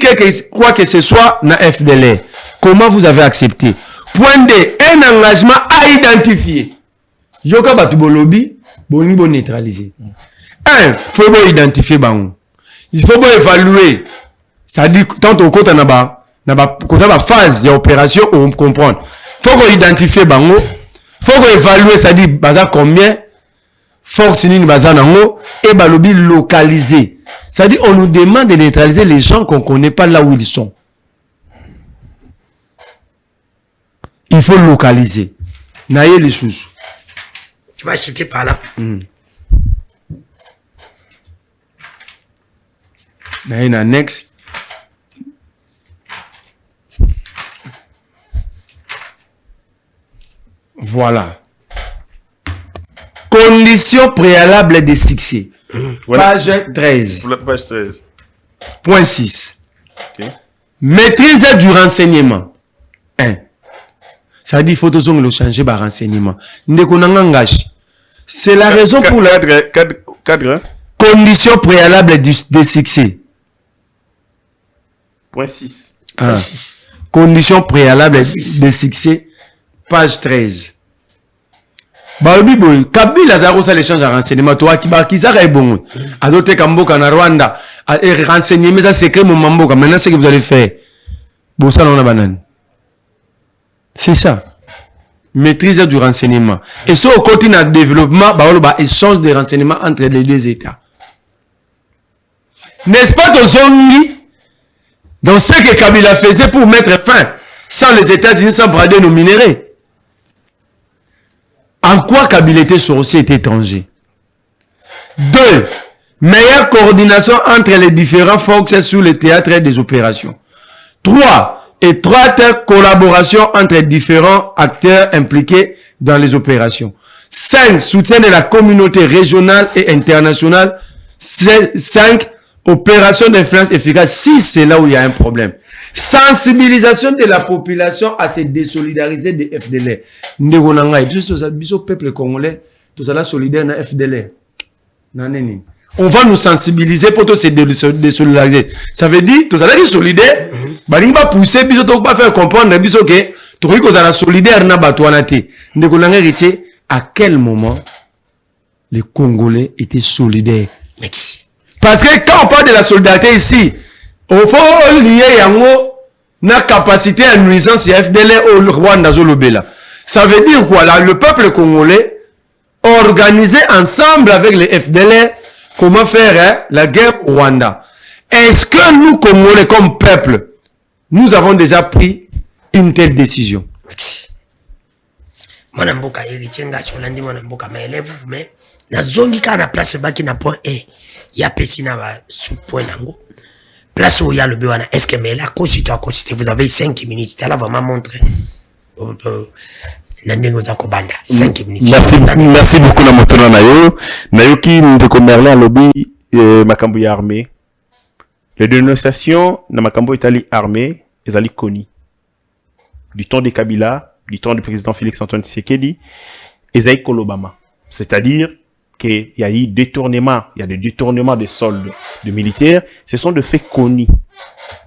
quoi que ce soit dans FDLR. Comment vous avez accepté? Point 2, un engagement à identifier. Yoka Batubolobi, bon neutraliser. 1, il faut identifier bango. Il faut évaluer. C'est-à-dire, tant au côté na phase d'opération, on comprend. Il faut identifier bango. Il faut évaluer, c'est-à-dire, baza combien force ni baza nango et balobi localiser. C'est-à-dire, on nous demande de neutraliser les gens qu'on ne connaît pas là où ils sont. Il faut localiser. Naye les choses. Tu vas acheter par là. Naye na next. Voilà. Conditions préalables de succès. Voilà. Page 13. Page 13. Point 6. Okay. Maîtrise du renseignement. 1. Ça veut dire qu'il faut toujours le changer par renseignement. C'est la raison pour la cadre. Conditions préalables de succès. Point 6. Conditions préalables de succès. Page 13. Kabila Zaro ça l'échange à renseignement. Toi qui est bon. Adote Kamboka na Rwanda. Renseignement ça secret mon mamboka. Maintenant ce que vous allez faire. Bon ça on a banane. C'est ça. Maîtrise du renseignement. Et ça au côté de développement, échange de renseignements entre les deux États. N'est-ce pas que Zongi, dans ce que Kabila faisait pour mettre fin, sans les États-Unis, sans brader nos minéraux? En quoi Kabila était sorcier et étranger? 2. Meilleure coordination entre les différents forces sur le théâtre des opérations. 3. Étroite collaboration entre différents acteurs impliqués dans les opérations. 5. Soutien de la communauté régionale et internationale. 5. Opération d'influence efficace. 6. C'est là où il y a un problème. Sensibilisation de la population à se désolidariser des FDLR. Nous, peuple congolais, tout ça solidaire dans FDLR. On va nous sensibiliser pour se désolidariser. Ça veut dire, tout ça là, solidaire, on va pousser, on va faire comprendre, que tout le monde solidaire na batouanate. À quel moment les Congolais étaient solidaires? Parce que quand on parle de la solidarité ici, il faut lier yango na capacité à nuisance et FDLR au Rwanda Zolobela. Ça veut dire quoi là? Le peuple congolais organisé ensemble avec les FDLR, comment faire la guerre au Rwanda? Est-ce que nous, Congolais, comme peuple, nous avons déjà pris une telle décision? Merci. Mon mboka héritier ngachi olandi mon mboka ma élève mais na zongi ka na place baki na point E ya pesi na ba sous point nango place où il y a le bewana. Est-ce que mais là consulter vous avez 5 minutes tu là vraiment montrer Nandengo za kobanda 5 minutes. Merci beaucoup na motona nayo nayoki ndeko Merlin lobby makambo ya armée. Les dénonciations na makambo itali armée ezali koni du temps de Kabila, du temps du président Félix Antoine Tshisekedi, ezali kolobama. C'est-à-dire qu'il y a eu détournement, il y a des détournements de soldes de militaires, ce sont de faits connus.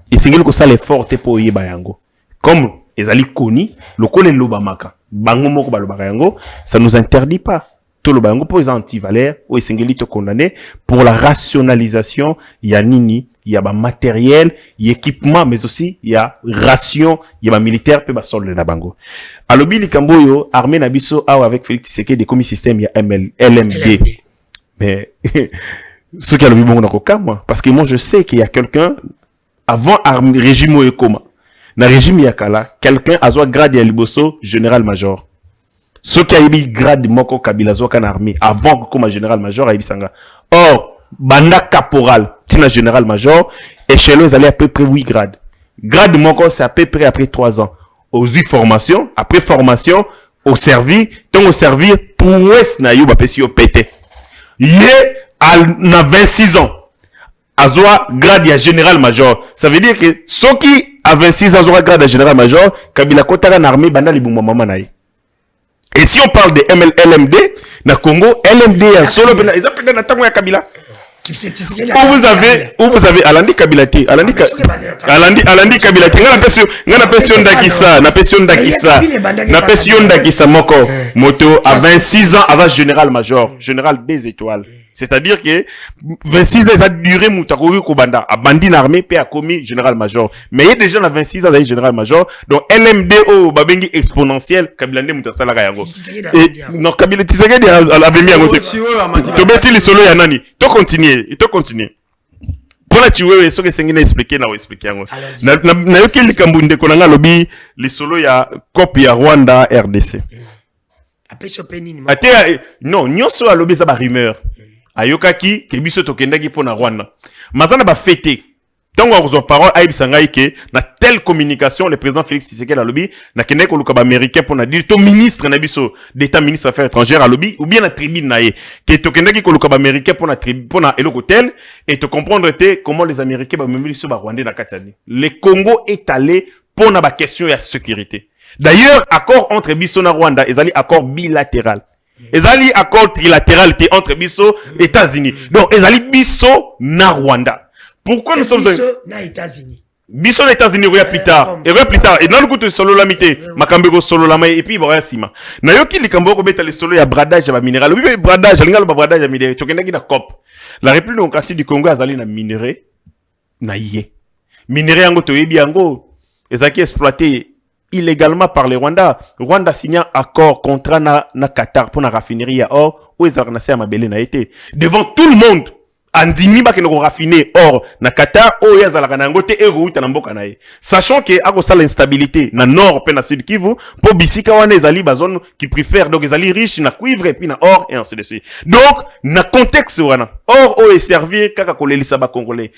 Et c'est quelque chose ça les fortes pour y bayango. Comme ezali koni, le kole lobamaka. Bango moko balobaka yango, ça nous interdit pas. Tout le bango pour les anti-valeurs ou esengeli to condamné pour la rationalisation ya nini il y a matériel, il y a équipement, mais aussi il y a ration, il y a militaire, puis solde na bango. Alobi likamboyo, armée nabiso, avec Félix Tshisekedi, des commis système, il y a LMD. Mais, ce qui a le bon dans moi, parce que moi, je sais qu'il y a quelqu'un, avant régime Oekoma, dans le régime Yakala, quelqu'un a soit grade ya liboso, général-major. Ce qui a eu grade Moko Kabila soit en armée, avant comme général-major, a eu sanga. Or, banda caporal, tina général-major, échelon, ils allaient à peu près 8 grades. Grade Moko, c'est à peu près après 3 ans. Aux 8 formations, après formation, au servi, tant au servir, pour ouest na yo, bapesi yo pété. Yé, na 26 ans. Azoa grade ya général-major. Ça veut dire que ceux qui a 26 ans azoa grade ya général-major, Kabila Kotara en armée, banda li boumou maman naï. Et si on parle de LMD, na Congo, LMD en solo, ils appellent na tango ya Kabila. Où vous avez Alandi Kabilati, Alandi Kabilati, na pension d'Akissa Moko, moto à 26 ans avant général-major, général des étoiles. C'est-à-dire que 26 ans, ça a duré Moutakouri Kobanda, a bandi l'armée, puis a commis général-major. Mais il y a déjà 26 ans, il y a général-major. Donc, LMDO, Babengi exponentiel, Kabilande Moutasala Gayango. Et, non, Kabila Tshisekedi a mis à côté. Tu bêtis les solos Yanani. Tu continues. Pour la tuer, ce que c'est expliqué, n'a expliqué. Na yoki le Kambunde, qu'on a lobby, les solos ya copie à Rwanda, RDC. Non, nyonso a lobby ça ba rumeur. Ayokaki ke biso tokendaki pona Rwanda mazana ba fêter tango azo parole aibisanga ke na telle communication le président Félix Tshisekedi a lobby na kendeki ko luka ba américain pona dire to ministre na biso d'état ministre affaires étrangères a lobby ou bien la tribune na ye ke tokendeki ko luka ba américain pona eloko tel et te comprendre comment les américains ba memeli so ba rwandais na katani le Congo est allé pona ba question ya sécurité. D'ailleurs accord entre biso na Rwanda ezali accord bilatéral. Ezali accord trilatéral entre biso États-Unis. Donc ezali biso na Rwanda. Pourquoi nous sommes na États-Unis? Biso na États-Unis reya plus tard. Et reya plus tard. Et dans le coup de solo la mité, makambego solo la mai et puis boya sima. Na yoki likambo ko beta le solo ya bradage ya minéral. Oui bradage, alinga ba bradage ya minéral. Tokendaki na COP. La République démocratique du Congo azali na minerai na yé. Minerai yango toyebi yango ezaki exploité illégalement par les Rwanda. Rwanda signé un accord contrat na Qatar pour la raffinerie à or où ils ont à Mabélé na été. Devant tout le monde, andini ba keno raffiner or na Qatar où ils ont la ngote et route na mboka na ye. Sachant que à cause de l'instabilité na nord pe na sud Kivu, pour bisika wana ezali ba zone qui préfère donc ezali riche na cuivre et puis na or et ainsi de suite. Donc na contexte wana or est servi kaka kolelisa ba congolais.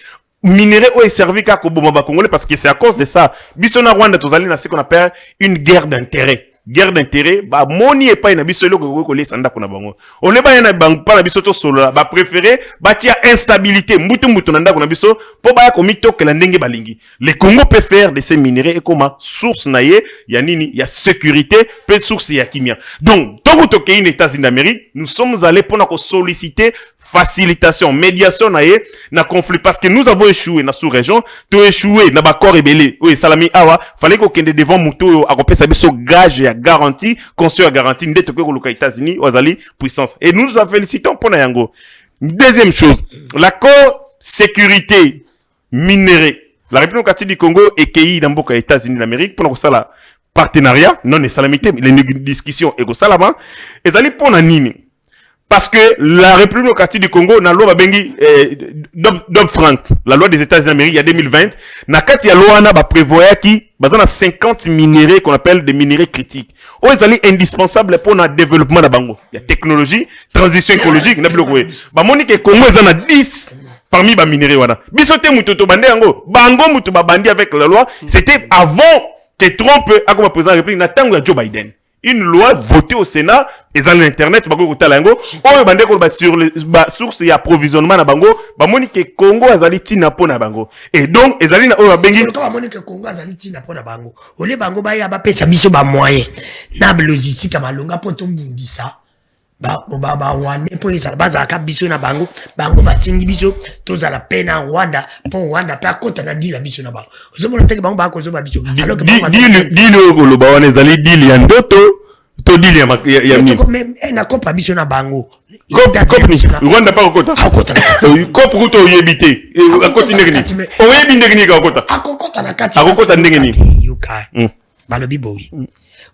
Minerai est servi qu'à Kobomba Congolais parce que c'est à cause de ça. Bisona Rwanda, tozali na ce qu'on appelle une guerre d'intérêt. Guerre d'intérêt, bah, moni et pas une bisolo que les sanda kuna bango. On n'est pas une pas la bisoto solo, bah, préféré, bah, tia instabilité, mbutu nanda kuna biso, pour bah, komito que la ndenge balingi. Le Congo peut faire de ces minerais et comment source naye, ya nini, ya sécurité, peut source ya kimia. Donc, tant que toke in États-Unis d'Amérique, nous sommes allés pour nous solliciter facilitation, médiation na conflit parce que nous avons échoué dans sous-région, tu échoué na bakor ebele. Oui, salami awa, fallait qu'on kende devant muto a kopé sa biso gage ya garantie, construire garantie ndete ko loka États-Unis ozali puissance. Et nous nous félicitons pour na yango. Deuxième chose, l'accord sécurité minéré. La République démocratique du Congo est pays dans beaucoup États-Unis d'Amérique pour ça la partenariat, non les salamité, les discussions et salama, et allez pour na nini. Parce que la République démocratique du Congo, na loi Babengi, Dodd-Frank, la loi des États-Unis d'Amérique, il y a 2020, na kati ya loi na ba prévoya qui, basant na 50 minéraux qu'on appelle des minéraux critiques. Oh, ils allaient indispensables pour le développement de Bango. Il y a technologie, transition écologique, n'a plus quoi. Bah, Monique Congo, ils en a 10 parmi les minéraux, voilà. Bisote mutoto bande yango. Bango muto ba bandi avec la loi, c'était avant que Trump, a comme président de la République, na tango ya Joe Biden. Une loi votée au Sénat, et dans l'internet, bango kutalango, on bande ko ba sur les sources et approvisionnement na bango, ba Monique Congo azali tina pona bango. Et donc, ezali na o bengi ko ba Monique Congo azali tina pona bango. Ole bango ba ya ba pesa biso ba moyen. Na logistique malonga po to mbundisa. Ba Rwanda po ezala bazaka biso na bango batindi biso tozala pena Rwanda po Rwanda pa kota na dila biso na bango ozomona teke bango ba kozoba biso alors que dili okolo ba wana ezali dili ya ndoto to dili ya même na kopa biso na bango Rwanda pas Okota. Cop Ruto yebité. Akoti ndengeni. Oyebi ndengeni ka Okota. Akokota na kati. Akokota ndengeni. Yuka. Balobi boy.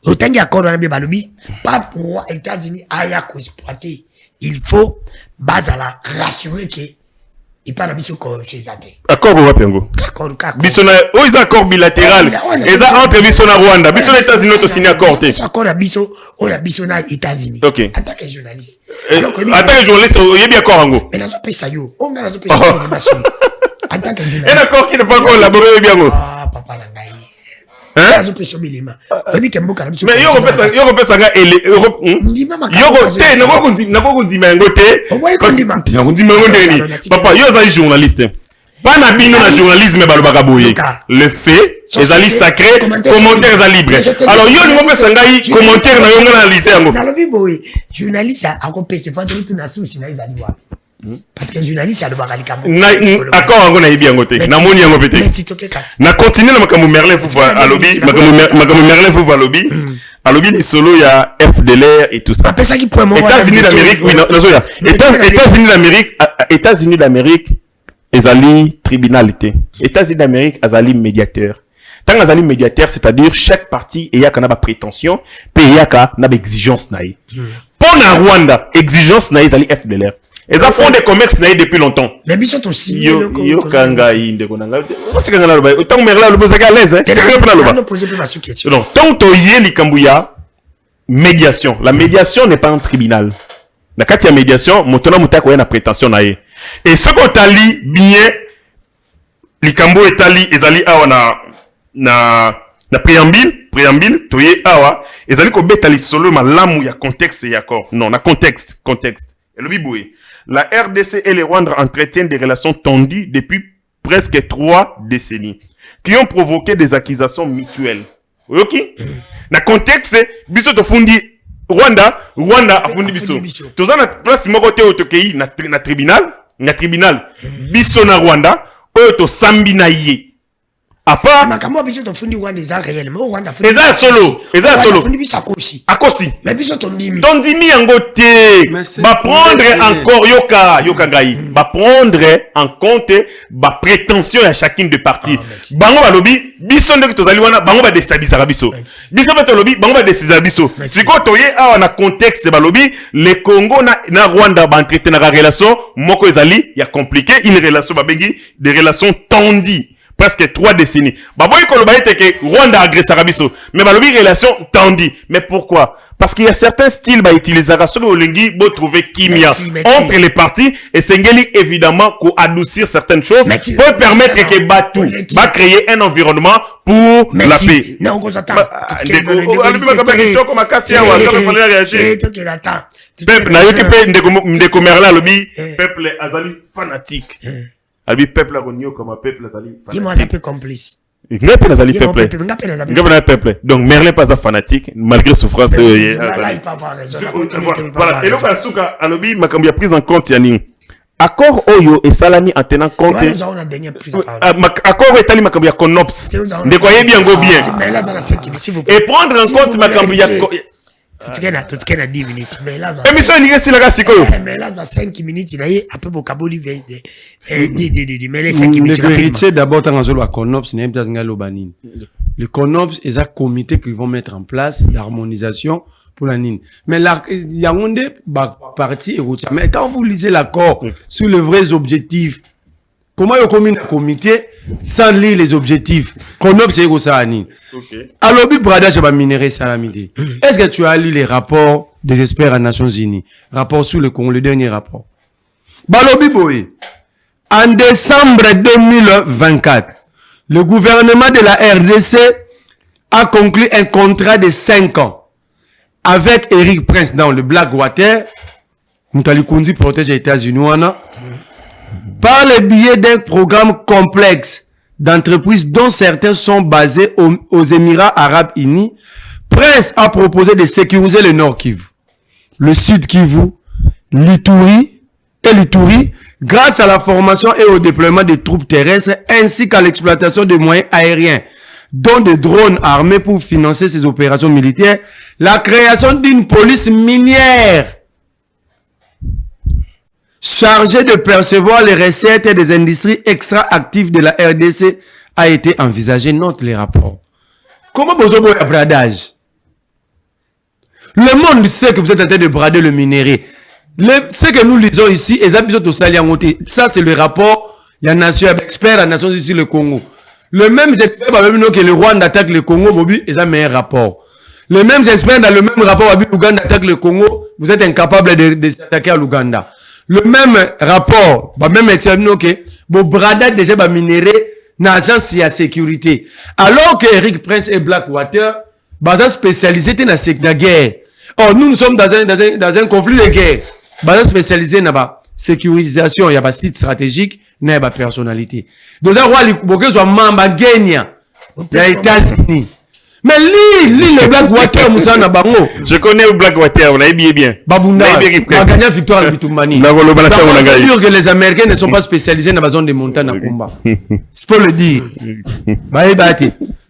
Autant accord na balobi pas pour États-Unis aya ko exploiter. Il faut bazala rassurer que il parle biso ko chez Zate. Accord au Wapengo. Accord ka. Biso na o accord bilatéral. Eza entre biso na Rwanda. Biso na États-Unis to signé accord te. Accord na biso o ya biso na États-Unis. OK. En tant que journaliste. En tant que journaliste, yebi accord ango. Mais nazo pesa yo. On nga nazo pesa yo. En tant que journaliste. Un accord qui n'est pas collaboré bien go. Ah papa na ngai. Hein? Mais yo repesa nga ele yo te nako ndima yango te papa yo za journaliste pas na bino na journalisme balobaka boye le fait ezali sacré commentaire za libre alors yo ningo pesa ngai commentaire na yo nga na lycée yango nalobi boye journaliste akopesa fantoli tu na susi na ezali wapi parce que journaliste alobaka likambo accord yango nayebi yango te namoni yango pete na continue na makambo Merlin Foufa alobi makambo Merlin Foufa alobi les solo ya FDLR et tout ça États-Unis d'Amérique oui nazoya États-Unis d'Amérique ezali tribunalité États-Unis d'Amérique azali médiateur tant azali médiateur c'est-à-dire chaque partie eyaka na ba prétention pe eyaka na ba exigence na ye pour na Rwanda exigence na ezali FDLR. Ils ont fondé commerce depuis longtemps. Mais ils sont aussi. Yo kanga inde konanga. Tu kanga la ba. Tant merla le bozaga à l'aise. Non, posez plus ma question. Non, tant to yé likambuya médiation. La médiation n'est pas un tribunal. Na kati ya médiation, motona mutako na prétention na ye. Et ce qu'on tali bien likambo etali ezali awa na préambule to yé awa ezali ko betali solo malamu ya contexte ya accord. Non, na contexte. Et le biboué. La RDC et les Rwandais entretiennent des relations tendues depuis presque 3 décennies, qui ont provoqué des accusations mutuelles. Ok? Dans le contexte, biso to fundi Rwanda a fundi biso. Toza na place moko te otokei na tribunal. Biso na Rwanda, oyo to sambi na ye. Apa makambo biso to fundi Rwanda eza réellement Rwanda fundi eza solo fundi bisa akosi mais biso tondimi yango te ba prendre encore yoka ngai ba prendre en compte ba prétention à chacune de parties bango balobi biso ndeko tozali wana bango ba déstabiliser biso beto lobi bango ba déstabiliser biso siko toye awa na contexte balobi le Congo na Rwanda ba entretenir la relation moko ezali ya compliqué une relation ba bengi des relations tendues presque 3 décennies. Baboy koloba ete que Rwanda agresse Arabiso, mais balobi relation tendue. Mais pourquoi? Parce qu'il y a certains styles ba utiliser sur olingi bo trouver kimia entre les parties et sengeli évidemment ko adoucir certaines choses pour permettre que Batou va créer un environnement pour la paix. Non, on s'attend. Peuple na yoki pe ndeko merla lobi peuple azali fanatique. Albi peuple a connu comme un peuple azali fanatique. Il m'a un peu complice. Ngape nazali peuple. Donc Merlin pas un fanatique malgré souffrance. Là il pas avoir raison. Voilà. Et le basuka alobi makambi a prise en compte yani. Accord oyo et salami en tenant compte. Accord etali makambi ya CONOPS. Ndeko yebi yango bien. Et prendre en compte makambi ya tout à 10 minutes. Mais là, mais là, 5 minutes, il a un peu vocaboli. Mais les 5 minutes. Le d'abord, CONOPS, le CONOPS est un comité qu'ils vont mettre en place d'harmonisation pour la NIN. Mais il y a une partie. Mais quand vous lisez l'accord sur les vrais objectifs, comment il y a un comité sans lire les objectifs? CONOPS c'est ça à NIN. Alors, Brada, je vais minérer Salamide. Est-ce que tu as lu les rapports des experts aux Nations Unies? Rapport sur le Congo, le dernier rapport. Balobi Boy. En décembre 2024, le gouvernement de la RDC a conclu un contrat de 5 ans avec Eric Prince dans le Blackwater. Moutali Kounzi protège les États-Unis par le biais d'un programme complexe d'entreprises dont certains sont basés aux Émirats Arabes Unis. Prince a proposé de sécuriser le Nord Kivu, le Sud Kivu, l'Ituri, grâce à la formation et au déploiement des troupes terrestres ainsi qu'à l'exploitation des moyens aériens, dont des drones armés pour financer ces opérations militaires, la création d'une police minière chargé de percevoir les recettes des industries extra-actives de la RDC a été envisagé. Note les rapports. Comment vous avez un bradage? Le monde sait que vous êtes en train de brader le minerai. Ce que nous lisons ici, ça c'est le rapport. Il y a un nation expert à nation ici le Congo. Le même expert que le Rwanda attaque le Congo, Bobi, ils ont un meilleur rapport. Les mêmes experts dans le même rapport, l'Ouganda attaque le Congo, vous êtes incapable de s'attaquer à l'Ouganda. Le même rapport, même expert que vous bradez déjà le minerai dans l'agence de sécurité. Alors que Eric Prince et Blackwater, ils sont spécialisés dans la guerre. Or, nous sommes dans un conflit de guerre. Ils sont spécialisés dans la sécurisation, il y a un site stratégique, il y a une personnalité. Donc, il y a un membre Guénia, il y a les États-Unis. Mais lis le Blackwater, Moussa Nabango. Je connais le Blackwater, on a bien. Babounda, il a gagné la victoire à Bitoumani. C'est sûr que les Américains ne sont pas spécialisés dans la zone de montagne à combat. Il faut le dire.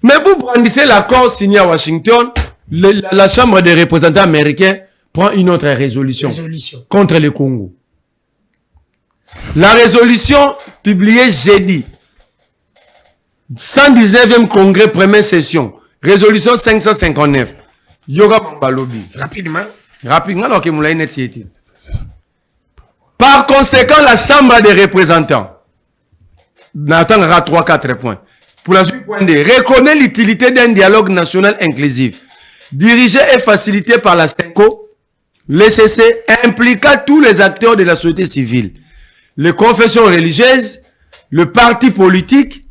Mais vous brandissez l'accord signé à Washington, la Chambre des représentants américains prend une autre résolution contre le Congo. La résolution publiée jeudi, 119e congrès, première session, résolution 559. Yoga Balobi. Rapidement, alors que Moulaï n'est pas. Par conséquent, la Chambre des représentants n'attendra 3-4 points. Pour la suite, point D, reconnaît l'utilité d'un dialogue national inclusif, dirigé et facilité par la CENCO, l'ECC, impliquant tous les acteurs de la société civile, les confessions religieuses, le parti politique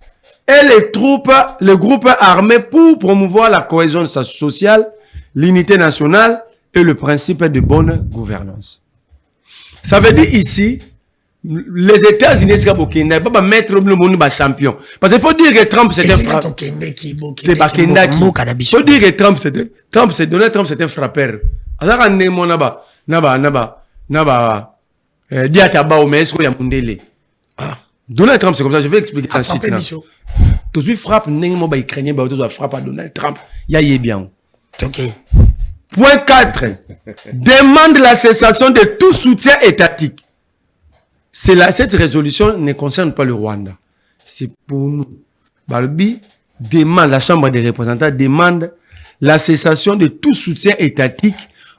et les groupes armés pour promouvoir la cohésion sociale, l'unité nationale et le principe de bonne gouvernance. Ça veut dire ici, les États-Unis ne peuvent pas mettre le monde champion. Parce qu'il faut dire que Trump c'était un frappeur. Il faut dire que Donald Trump c'était un frappeur. Donald Trump c'est comme ça, je vais expliquer un chiffre. Tout de suite frappe n'importe ukrainien, frappe à Donald Trump. Il y a bien. Point 4. Demande la cessation de tout soutien étatique. Cette résolution ne concerne pas le Rwanda. C'est pour nous. Balbi demande, la Chambre des représentants demande la cessation de tout soutien étatique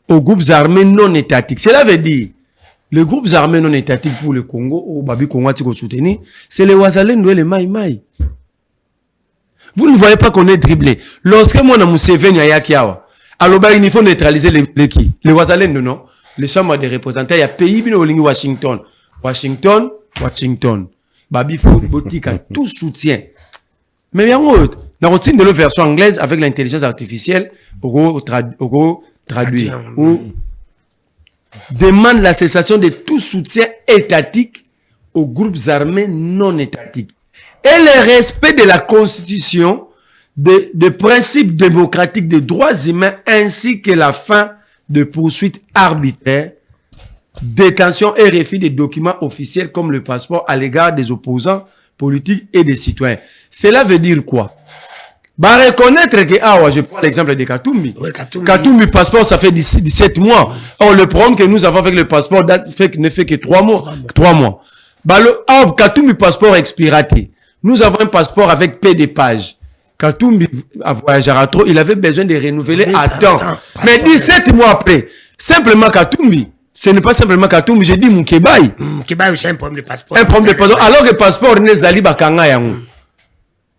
aux groupes armés non étatiques. Cela veut dire, les groupes armés non étatiques pour le Congo, au Babi Congo qui soutenir, c'est les Wazalendo et les Maï Maï. Vous ne voyez pas qu'on est dribblé. Lorsque moi, je suis venu à Yakiawa, alors il faut neutraliser les Wazalendo, non? Les chambres des représentants, il y a pays, Washington. Washington. Babi faut boutique tout soutien. Mais bien autre, dans de la version anglaise avec l'intelligence artificielle, traduit ou demande la cessation de tout soutien étatique aux groupes armés non étatiques et le respect de la Constitution, de principes démocratiques des droits humains ainsi que la fin de poursuites arbitraires, détention et refus des documents officiels comme le passeport à l'égard des opposants politiques et des citoyens. Cela veut dire quoi? Reconnaître que, je prends l'exemple de Katumbi. Oui, Katumbi, passeport, ça fait 17 mois. Or, le problème que nous avons avec le passeport ne fait que 3 mois. 3 mois. Katumbi, passeport expiraté. Nous avons un passeport avec peu de pages. Katumbi a voyagé à trop, il avait besoin de renouveler à temps. Mais 17 mois après, simplement Katumbi, ce n'est pas simplement Katumbi, j'ai dit Moukebaï. Moukebaï aussi un problème de passeport. Un problème de passeport. Alors que le passeport n'est Zali Bakanga Yango.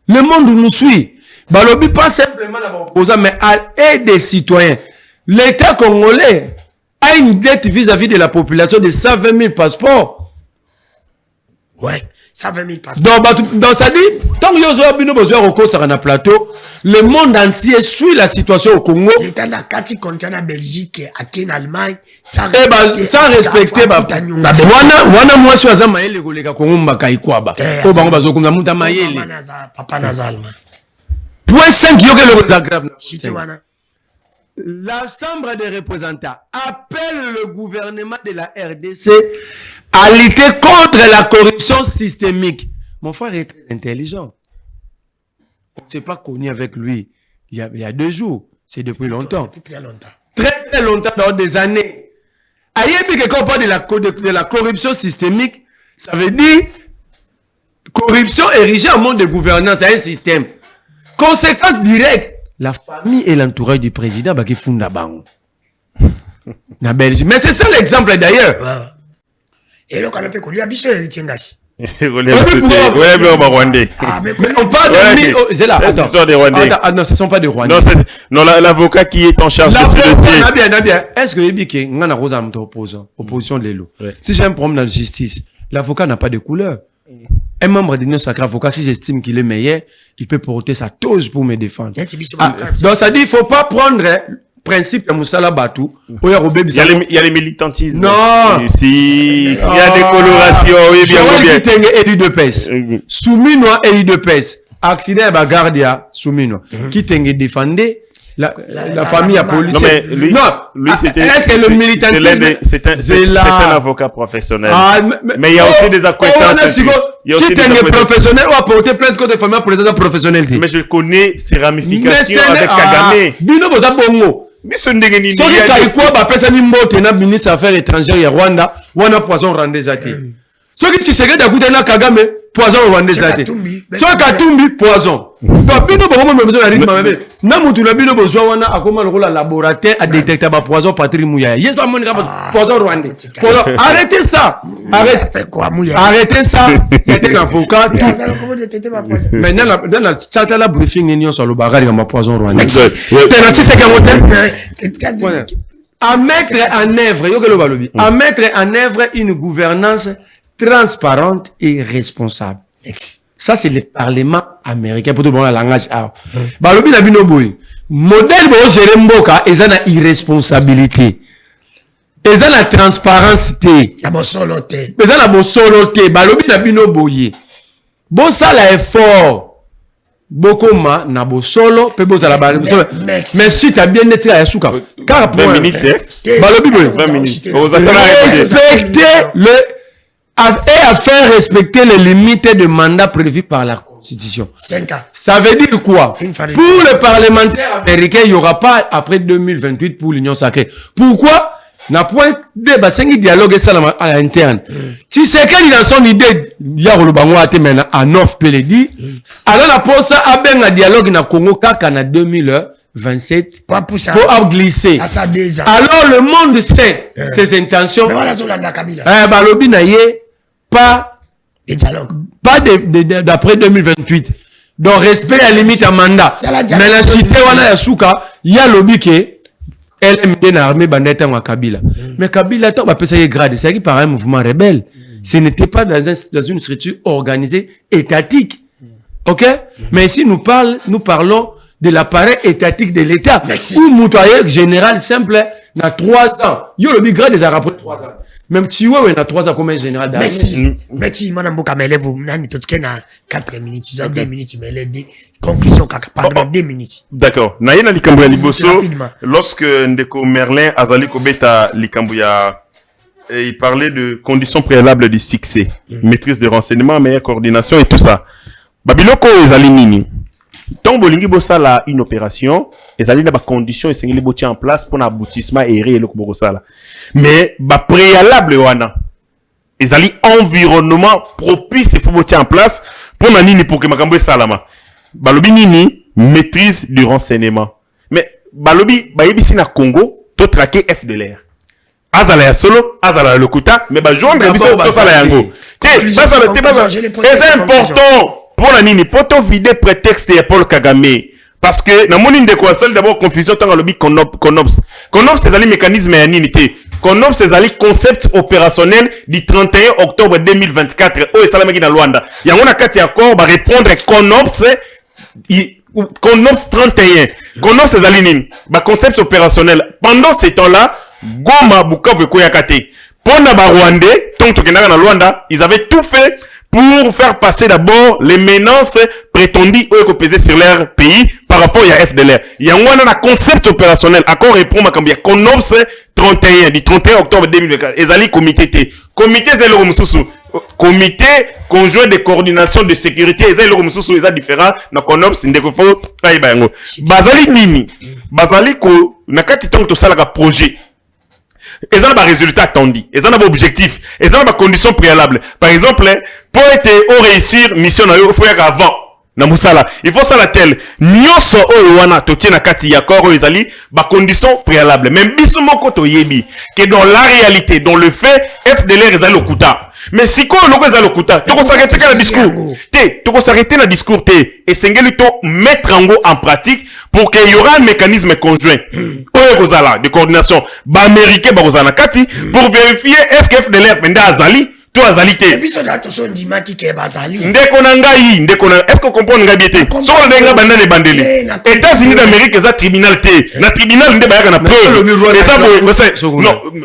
Le monde nous suit. Balobi pas simplement l'opposant, mais aide des citoyens. L'État congolais a une dette vis-à-vis de la population de 120 000 passeports. Ouais. 120 000 passeports. Donc ça dit, tant que nous avons besoin de recours sur un plateau, le monde entier suit la situation au Congo. L'État n'a qu'à contient en Belgique, en Allemagne, sans respecter. Wana moi je suis à Maël les Congo Mbakai Kwaba. Au Bango Bazo comme Muta Maël. Papa Nazalma. Point 5 yoga le aggrave. La Chambre des représentants appelle le gouvernement de la RDC à lutter contre la corruption systémique. Mon frère est très intelligent. On ne s'est pas connu avec lui il y a 2 jours. C'est depuis longtemps. Depuis très longtemps. Très longtemps, dans des années. Ayebi que quand on parle de la corruption systémique, ça veut dire corruption érigée en mode de gouvernance à un système. Conséquence directe, la famille et l'entourage du président qui font la banque. Na Belgique. Mais c'est ça l'exemple d'ailleurs. Et le canapé qu'on lui a biché, il tient gâche. On parle de j'ai là. Ah non, ce ne sont pas des Rwandais. Non, l'avocat qui est en charge de ce dossier. Est-ce que Yébiki, on a rose à opposition de l'élo. Si j'ai un problème dans la justice, l'avocat n'a pas de couleur. Un membre de notre sacré avocat, si j'estime qu'il est meilleur, il peut porter sa toge pour me défendre. Donc ça dit, il ne faut pas prendre principe de Moussala Batou. Il y a les militantismes. Non. Si, il y a des colorations. Oui, bien, bien. Qui t'engue élu de pèse. Soumino élu de pèse. Accident et bagardia, Soumino. Qui t'engue défendait la famille à police. Non, c'était. Est-ce que le militantisme. C'est un avocat professionnel. Mais il y a aussi des acquaintances. Qui t'engue professionnel ou apporter plainte contre les familles pour les professionnels. Mais je connais ses ramifications avec Kagame. Bino boza bongo. Soki Kaikwa bapesa ni mbote na ministre affaires étrangères ya Rwanda wana poison rwandais ate. Soki Tshisekedi akuta na Kagame poison rwandais ate. Soki Katumbi poison. Donc bino bomo besoin na rythme mabe. Na mutu na bino besoin wana akoma lokola laboratoire à détecter ba poison Patrick Mouya. Yeso amoni ka poison rwandais. Arrêtez ça. Arrêtez ça. C'est un avocat. Maintenant dans la chat la briefing ni sur le bagage comme poison rwandais. Tenasi c'est à mettre en œuvre, à mettre en œuvre une gouvernance transparente et responsable. Ça, c'est le Parlement américain pour tout le monde, le langage. Balobi na bino boy. Modèle bo gérer mboka, ils ont la irresponsabilité. Ils ont la transparence. La bosoloté. Ils ont la bosoloté. Balobi na bino boy. Bon, ça, l'effort. Bokoma na bosolo pe bozala ba mais si tu as bien été à Yasuka car pour 20 minutes balobi 20 minutes respecter le et à faire respecter les limites de mandat prévues par la Constitution. 5 ans. Ça veut dire quoi? Pour le parlementaire américain, il n'y aura pas après 2028 pour l'Union sacrée. Pourquoi? Na point de basengi dialogue ça à l'interne. Tu sais qu'il dans son idée ya le bango ate mena à 9 peledi. Alors la pose a ben un dialogue na Congo kaka na 2027 pour glisser. Alors le monde sait ses intentions. Mais voilà sur la Kabila. Balobi na ye pas de dialogue. Pas d'après 2028. Donc respect à limite à mandat. Mais la cité wana ya suka ya lobi ke elle aime bien l'armée bandette en Kabila. Mais Kabila, tant va payer grade. C'est par un mouvement rebelle. Ce n'était pas dans une structure organisée étatique. Ok? Mais ici, nous parlons de l'appareil étatique de l'État. Où Moutaye général simple, n'a 3 ans. Yo le grade des Arabes 3 ans. Même si vous avez 3 ans comme un général d'armée. Merci, madame Bokamele, vous n'avez tout ce qu'il y a 4 minutes, 2 minutes, mais les conclusions, pendant 2 minutes. D'accord. Naïna Likambuya Liboso, lorsque Ndeko Merlin Azali Kobeta Likambuya, il parlait de conditions préalables du succès, maîtrise de renseignement, meilleure coordination et tout ça. Babiloko Ezali Nini. Tant bolingi bosala une opération, ezali na ba conditions et sengeli botia en place pour l'aboutissement et réel ko bosala. Mais ba préalable wana ezali environnement propice faut botia en place pour na nini pour que makambo salama. Balobi nini maîtrise du renseignement. Mais balobi ba yebisi na Congo to traquer FDLR. Azala ya solo, azala lokuta, mais ba joindre biso to sala yango. C'est important. Pour la nini, pour te vider prétexte et Paul Kagame. Parce que, dans mon de quoi, d'abord, confusion, dans le lobby CONOPS. CONOPS, c'est un mécanisme et unité. CONOPS, c'est un concept opérationnel du 31 octobre 2024. Oh, et ça, la dans Luanda. Il y a un accord, va répondre CONOPS, CONOPS 31. CONOPS, c'est un concept opérationnel. Pendant ces temps-là, Goma, Bukavu, Koyakate. Pour les Rwandais, tant que dans Luanda, ils avaient tout fait pour faire passer d'abord les menaces prétendues ou pesées sur leur pays par rapport à FDLR. Il y a un concept opérationnel, accord répond à Kambia, CONOPS 31, du 31 octobre 2024. Ezali comité T. Comité Zelo Moussou. Comité conjoint de coordination de sécurité. Zelo Moussou, ils sont différents. Na CONOPS, ndekofo, taïbango. Bazali nini. Bazali ko, nakati tongo to salaka projet. ils ont des résultats attendus, ils ont des objectifs, ils ont des conditions préalables. Par exemple, pour être réussir mission na yo, il faut faire avant. Na musala, il faut ça la telle. Nyoso o wana totie na kati ya koro ezali ba conditions préalables. Même biso moko to yebi que dans la réalité, dans le fait, FDLR ezali okuta. Mais si quoi loko ezali okuta, to ko s'arrêter na discours. To ko s'arrêter na discours et sengeli to mettre en pratique pour qu'il y aura un mécanisme conjoint. Oye kozala de coordination ba américain ba kozala kati pour vérifier est-ce que FDLR penda azali to azalité. Ndeko na ngai, ndeko na est-ce que comprendre ngai biete? So on denga banda ne bandeli. États-Unis d'Amérique ça tribunal té. Na tribunal ndé ba na preuve. Et ça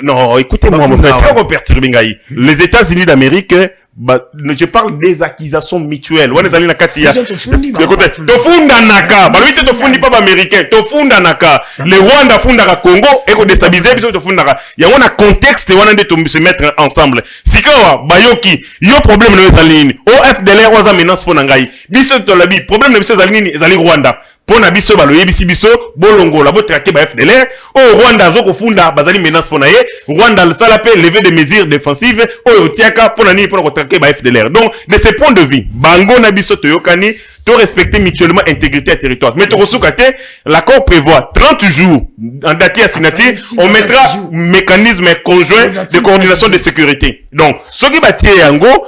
non, écoutez-moi mon frère, tu vas perturber ngai. Les États-Unis d'Amérique je parle des accusations mutuelles. On est allé na katia. Écoutez, tofunda naka, balwite tofundi pas américain, tofunda naka. Le Rwanda funda ka Congo et ko déstabiliser biso tofunda ka. Ya on a contexte on a de se mettre ensemble. Sikawa bayoki, yo problème no ezalini. O FDLR oza menace pour ngai. Biso to labi, problème no biso ezalini ezali Rwanda. Pona biso balo yebisi biso bolongo la botrake ba FDLR o Rwanda zoko funda bazali menace pona ye Rwanda sala pe lever des mesures défensives o otiaka pona ni pona kotrake ba FDLR. Donc de ce point de vue bango na biso toyokani to respecter mutuellement intégrité et territoire. Mais to kosukate l'accord prévoit 30 jours en date à signature on mettra mécanisme conjoint de coordination de sécurité. Donc soki batie yango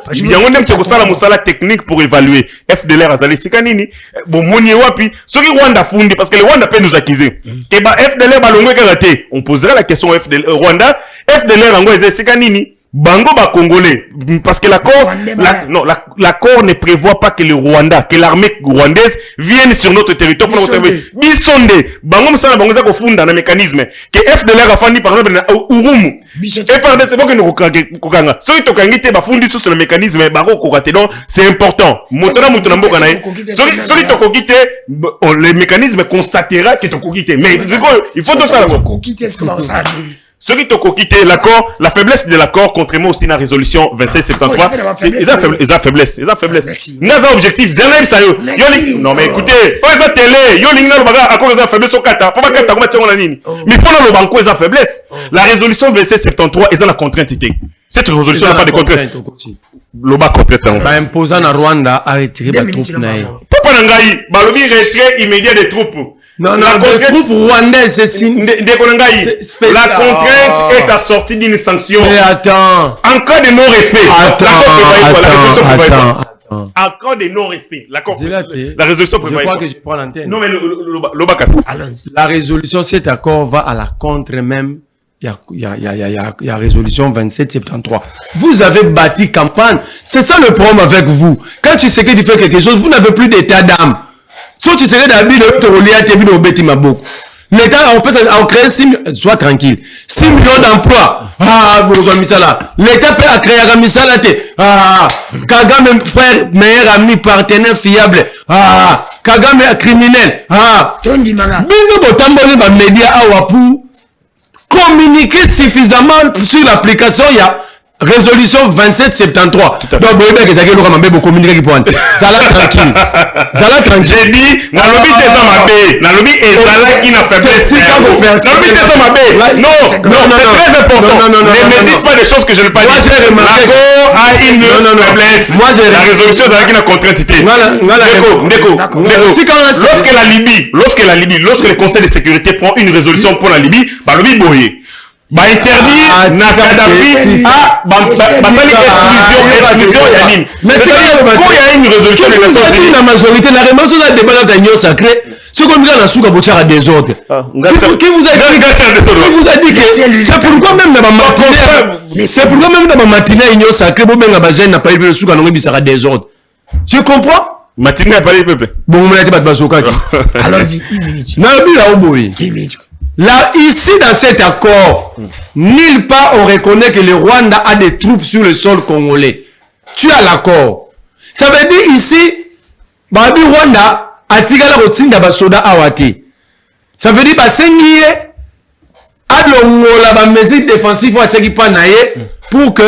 ndem tiko sala musala technique pour évaluer FDLR azali sikanini bon moni wapi soki Rwanda fundi parce que le Rwanda peut nous accuser que ba FDLR balongwe karaté on posera la question FDLR Rwanda FDLR yango ezali kanini bango ba congolais parce que l'accord ne prévoit pas que le Rwanda que l'armée rwandaise vienne sur notre territoire pour notre bisonde bango msala bango za ko funda na mécanisme que FDLR afandi par exemple na Urumu et par c'est bon que nous kokanga so to kangite ba fundi sur le mécanisme bango kokate donc c'est important motona mboka na so to kokite le mécanisme constatera que to kokite mais il faut tout ça kokite ce que ça ceux qui t'ont quitté l'accord, la faiblesse de l'accord, contrairement aussi à la résolution 2773, ils ont faiblesse. N'a objectif, non mais écoutez, pas ça télé, yo lingna baga à cause de la faiblesse au kata, pas kata comment tiens on la nini. Mais pour le banco ils ont faiblesse. La résolution 2773 ils ont la contrainte. Cette résolution n'a pas de contrainte. Loba contrainte ça. Ba imposant à Rwanda à retirer les troupes naï. Papa nangai, balobi retrait immédiat des troupes. Non, les troupes rwandaises, c'est la contrainte est assortie d'une sanction. Mais attends. En cas de non-respect. Attends. En cas de non-respect. La résolution prévoit. Je crois que je prends l'antenne. Non, mais l'Obakas. La résolution, cet accord va à la contre même. Il y a résolution 2773. Vous avez bâti campagne. C'est ça le problème avec vous. Quand tu sais que tu fais quelque chose, vous n'avez plus d'état d'âme. Si tu serais d'habitude, l'État, on peut créer 6 millions, sois tranquille. 6 millions d'emplois. L'État peut créer un misala. Kagame, frère, meilleur ami, partenaire fiable. Kagame, criminel. Bingo, botambole, ba média, pour communiquer suffisamment sur l'application, il y a résolution 2773. Donc, vous voyez que ça va communiquer pour Zala tranquille. J'ai dit, Nalobi Tezamabe. Nalobi et Zala qui n'a faiblesse. Nalobi Tezamabe. Non, c'est très important. Ne me dites pas des choses que je n'ai pas dit. L'accord a une faiblesse. La résolution Zala qui n'a contrainte. Ndeko. Lorsque le Conseil de sécurité prend une résolution pour la Libye, Balobi Boye. Bah interdire na Kadhafi basali exclusion ya nini. Mais c'est quand il y a une résolution de la majorité la résolution de débat dans l'union sacrée ce qu'on dit dans la souka bocha à des autres qui vous a dit que c'est pourquoi même dans ma matinée union sacrée bon ben la jeune n'a pas eu le souka non bisara des autres. Je comprends matinée n'a pas eu peuple bon on a été battu souka allons-y une minute na bila oboyi là, ici, dans cet accord, nulle part on reconnaît que le Rwanda a des troupes sur le sol congolais. Tu as l'accord. Ça veut dire ici, Babi Rwanda a tiré la routine de Basoda Awati. Ça veut dire que Sengiye a la mesure défensive pour que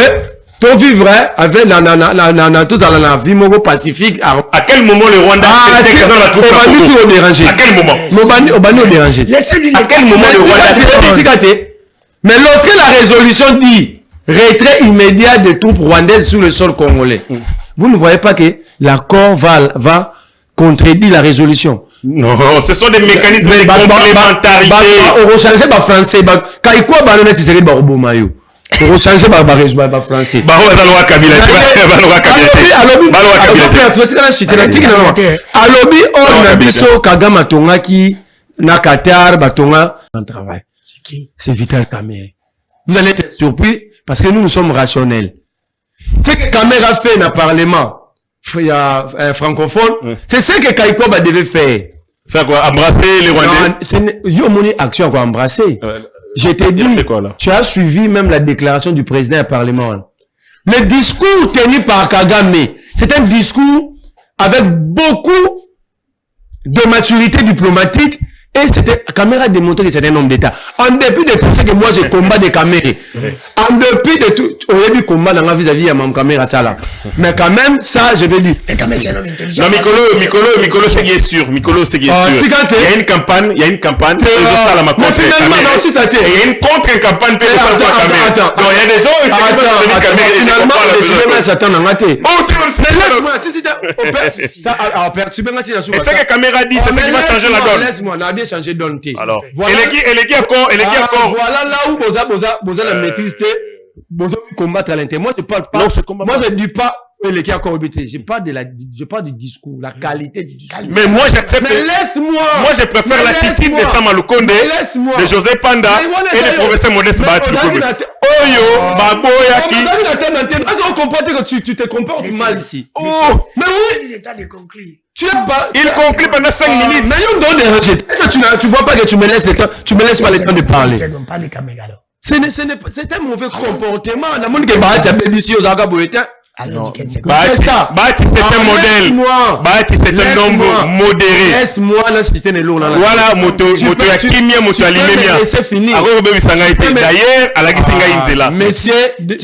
tu vivre avec la vie pacifique. À quel moment le Rwanda a été dans la troupe à quel moment À quel moment le Rwanda Mais lorsque la résolution dit retrait immédiat des troupes rwandaises sur le sol congolais, vous ne voyez pas que l'accord va contredire la résolution. Non, ce sont des mécanismes de complémentarité. On va changer par français. Quand il quoi, bah, tu serais par Bomayo. On va changer par français. Bah, on va voir Kabila. Alobi, on a biso Kagama Tongaki, na Qatar, Batonga, en travail. C'est qui? C'est Vital Kamerhe. Vous allez être surpris parce que nous sommes rationnels. Ce que Kamerhe a fait dans le Parlement, il y a un francophone, c'est ce que Kaikoba devait faire. Faire quoi? Embrasser les Rwandais? Yo moni action quoi embrasser. Je t'ai dit, tu as suivi même la déclaration du président du Parlement. Le discours tenu par Kagame, c'est un discours avec beaucoup de maturité diplomatique. Et c'était, Kamerhe a démontré que c'était un homme d'État. En dépit de tout ce que moi je combats de Kamerhe, en dépit de tout, on aurait dû combattre dans vis-à-vis à mon Kamerhe à ça là. Mais quand même, ça, je vais dire. Mais Kamerhe, c'est un homme intelligent. Non, Mikolo, c'est qui est sûr. Mikolo, c'est qui est sûr. Il y a une campagne, Mais finalement, non, si ça t'est. Il y a une contre-campagne, attends. Donc, il y a des gens, finalement, les Sibémas s'attendent à mater. Laisse-moi, c'est ça que Kamerhe a dit, c'est ça qui va changer la donne. Laisse-moi, on a bien changé de donne. Alors, et les gars encore. Voilà là où Boza la maîtrise, Boza combattre à l'intérieur. Moi, je parle pas. Moi, je dis pas, les gars encore obété. Je parle du discours, la qualité du discours. Mais moi, j'accepte. Mais laisse-moi. Moi, je préfère l'attitude de Sama Lukonde, de José Panda et de professeur Modeste Bahati Lukonde. Oyo, Baboyaki. On comprend que tu te comportes mal ici. Oh, mais oui, il est temps de conclure. Tu n'as pas. Il conclut pendant 5 minutes. Mais on donne des recettes. Est-ce que tu vois pas que tu me laisses le temps, tu me laisses pas le temps de parler. C'est un mauvais comportement. On a monde qui va être bénéficié aux Agaboétains. Bahati, c'est un modèle. Bahati, c'est un homme modéré. Laisse-moi là, si tu es lourd là. Voilà, moto ya kimia, moto alimemia. C'est fini. D'ailleurs, à la Gisinga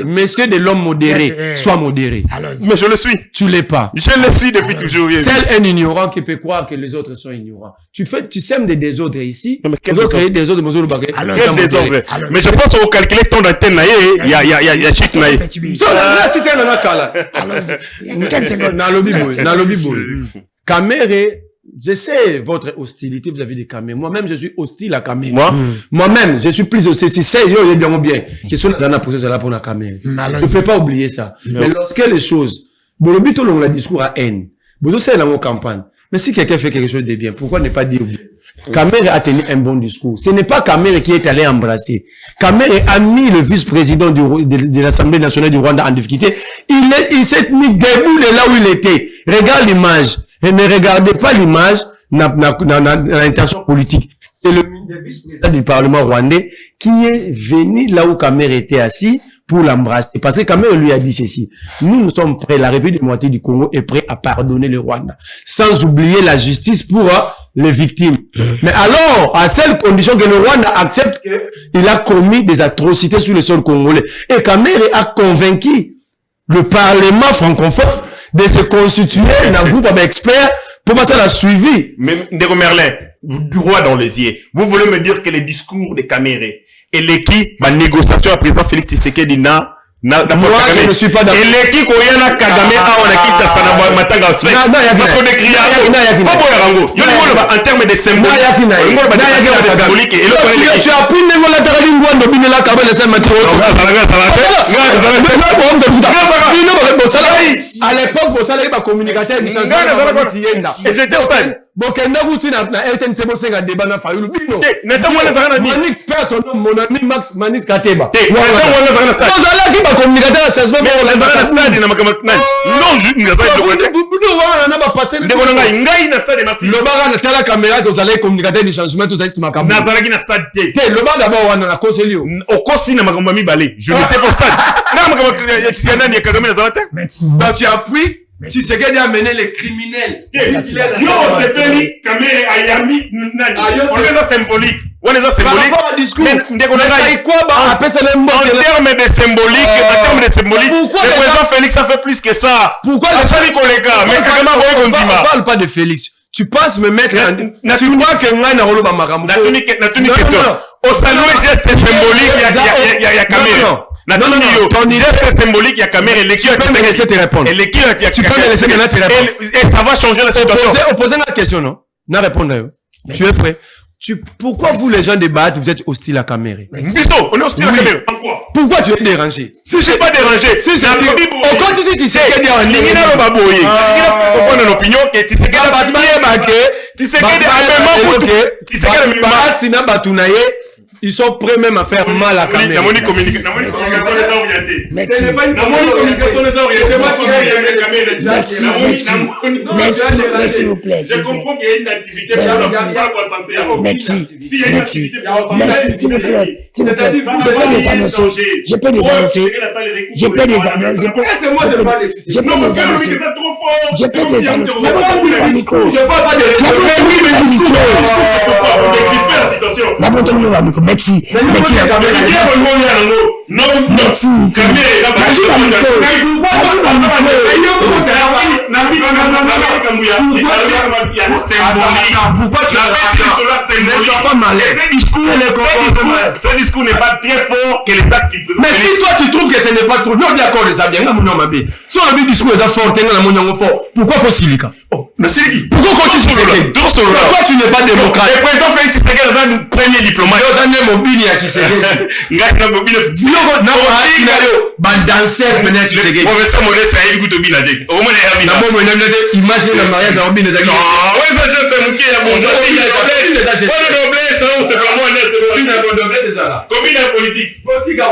Messieurs de l'homme modéré, sois modéré. Mais je le suis. Tu l'es pas. Je le suis depuis toujours. Seul un ignorant qui peut croire que les autres sont ignorants. Tu sème des désordres ici. Quel désordre? Mais je pense au calculer ton antenne, il y a chiffre naïe. Là, si c'est un là. Kamerhe, je sais votre hostilité vis-à-vis de Kamerhe. Moi-même, je suis hostile à Kamerhe. Moi-même, je suis plus hostile. Tu sais, il est bien. Question de pour ça pour la Kamerhe. Je ne peux pas oublier ça. Mais lorsque les choses, Bolobito l'on la discours à haine. Bozo c'est la campagne. Mais si quelqu'un fait quelque chose de bien, pourquoi ne pas dire bien? Kamerhe a tenu un bon discours. Ce n'est pas Kamerhe qui est allé embrasser. Kamerhe a mis le vice-président de l'Assemblée nationale du Rwanda en difficulté. Il s'est mis debout de là où il était. Regarde l'image. Et ne regardez pas l'image dans l'intention politique. C'est le vice-président du Parlement rwandais qui est venu là où Kamerhe était assis pour l'embrasser. Parce que Kamerhe lui a dit ceci. Nous sommes prêts, la République démocratique du Congo est prête à pardonner le Rwanda. Sans oublier la justice pour les victimes. Mais alors, à seule condition que le Rwanda accepte qu'il a commis des atrocités sur le sol congolais. Et Kamerhe a convaincu le Parlement francophone de se constituer un groupe d'experts pour passer à la suivi. Mais, Ndeko Merlin, du roi dans les yeux, vous voulez me dire que les discours de Kamerhe et l'équipe, ma négociation à président Félix Tshisekedi moi, je ne suis pas d'accord. Et l'équipe Koyana Kagame a on a quitté ça dans Matanga Sfek. Parce qu'on écrit en termes de symbole. Tu as pris même la Taralingwa de Binela Kabel et Saint-Mathieu. À l'époque, vous savez, la communication du changement. Et j'étais au fait. Bon, quand vous êtes dans RTNC, vous avez débat dans Fayulu. Manik personne, mon ami Max Manis Kateba. Vous allez qui va communiquer à changement. Mais on a un stade, il n'a pas non, je ne sais pas. Vous n'avez pas passé. Le bar a la caméra que vous allez communiquer du changement, vous allez se marquer. Nazaraki na stade. Le bar d'abord, on a conseillé. Au conseil, n'a pas commis balai. Je n'étais pas au stade. Non, tu as pris. Tu sais qu'il a mené les criminels. Yo, c'est Peli, Kamerhe, Ayami, Nani. On est là symbolique. On est là symbolique. Par rapport au discours. En termes de symbolique, le président Félix a fait plus que ça. Pourquoi on parle pas de Félix? Tu penses me mettre tu crois que moi na rolo ba makambo. Na tuni question. Au salon, geste symbolique, il y a caméra. Non, ton geste symbolique, il y a caméra. Tu peux me laisser te répondre. Tu peux me laisser te répondre. Et ça va changer la situation. Opposer la question, non? Non, répondre. Tu es prêt? Pourquoi vous, les gens débattent, vous êtes hostiles à caméra? Bisto, on est hostile à caméra. Pourquoi tu es dérangé? Si je ne suis pas dérangé, si j'ai un peu au compte ici, tu sais qu'il y a un ligne dans le baboye. Il faut prendre une opinion que tu sais qu'il y a un bâtiment tu sais qu'il y a un bâtiment ils sont prêts même à faire mal à caméra. La communication les orientée. Merci. La communication les orientée. Merci, s'il vous plaît. Je comprends qu'il y a une activité pour la croissance. Merci, s'il vous plaît. Je peux les annoncer. Je peux les annoncer. Merci. Ce discours n'est pas très fort que les actes qui présentent. Mais si toi tu trouves que ce n'est pas trop, non d'accord les amis, si on a vu le discours est fort, pourquoi faut silica? Pourquoi quand tu pourquoi tu n'es pas démocrate? Le président Félix Tshisekedi est un premier diplomate. Professeur Modeste a eu goût Binade. Au moins imagine le mariage à Robin Ezaki. Ouais, ça c'est mon qui est bourgeoisie. Pas de noblesse, c'est pas moi, c'est la noblesse, c'est ça là. Combien de politique? Politique à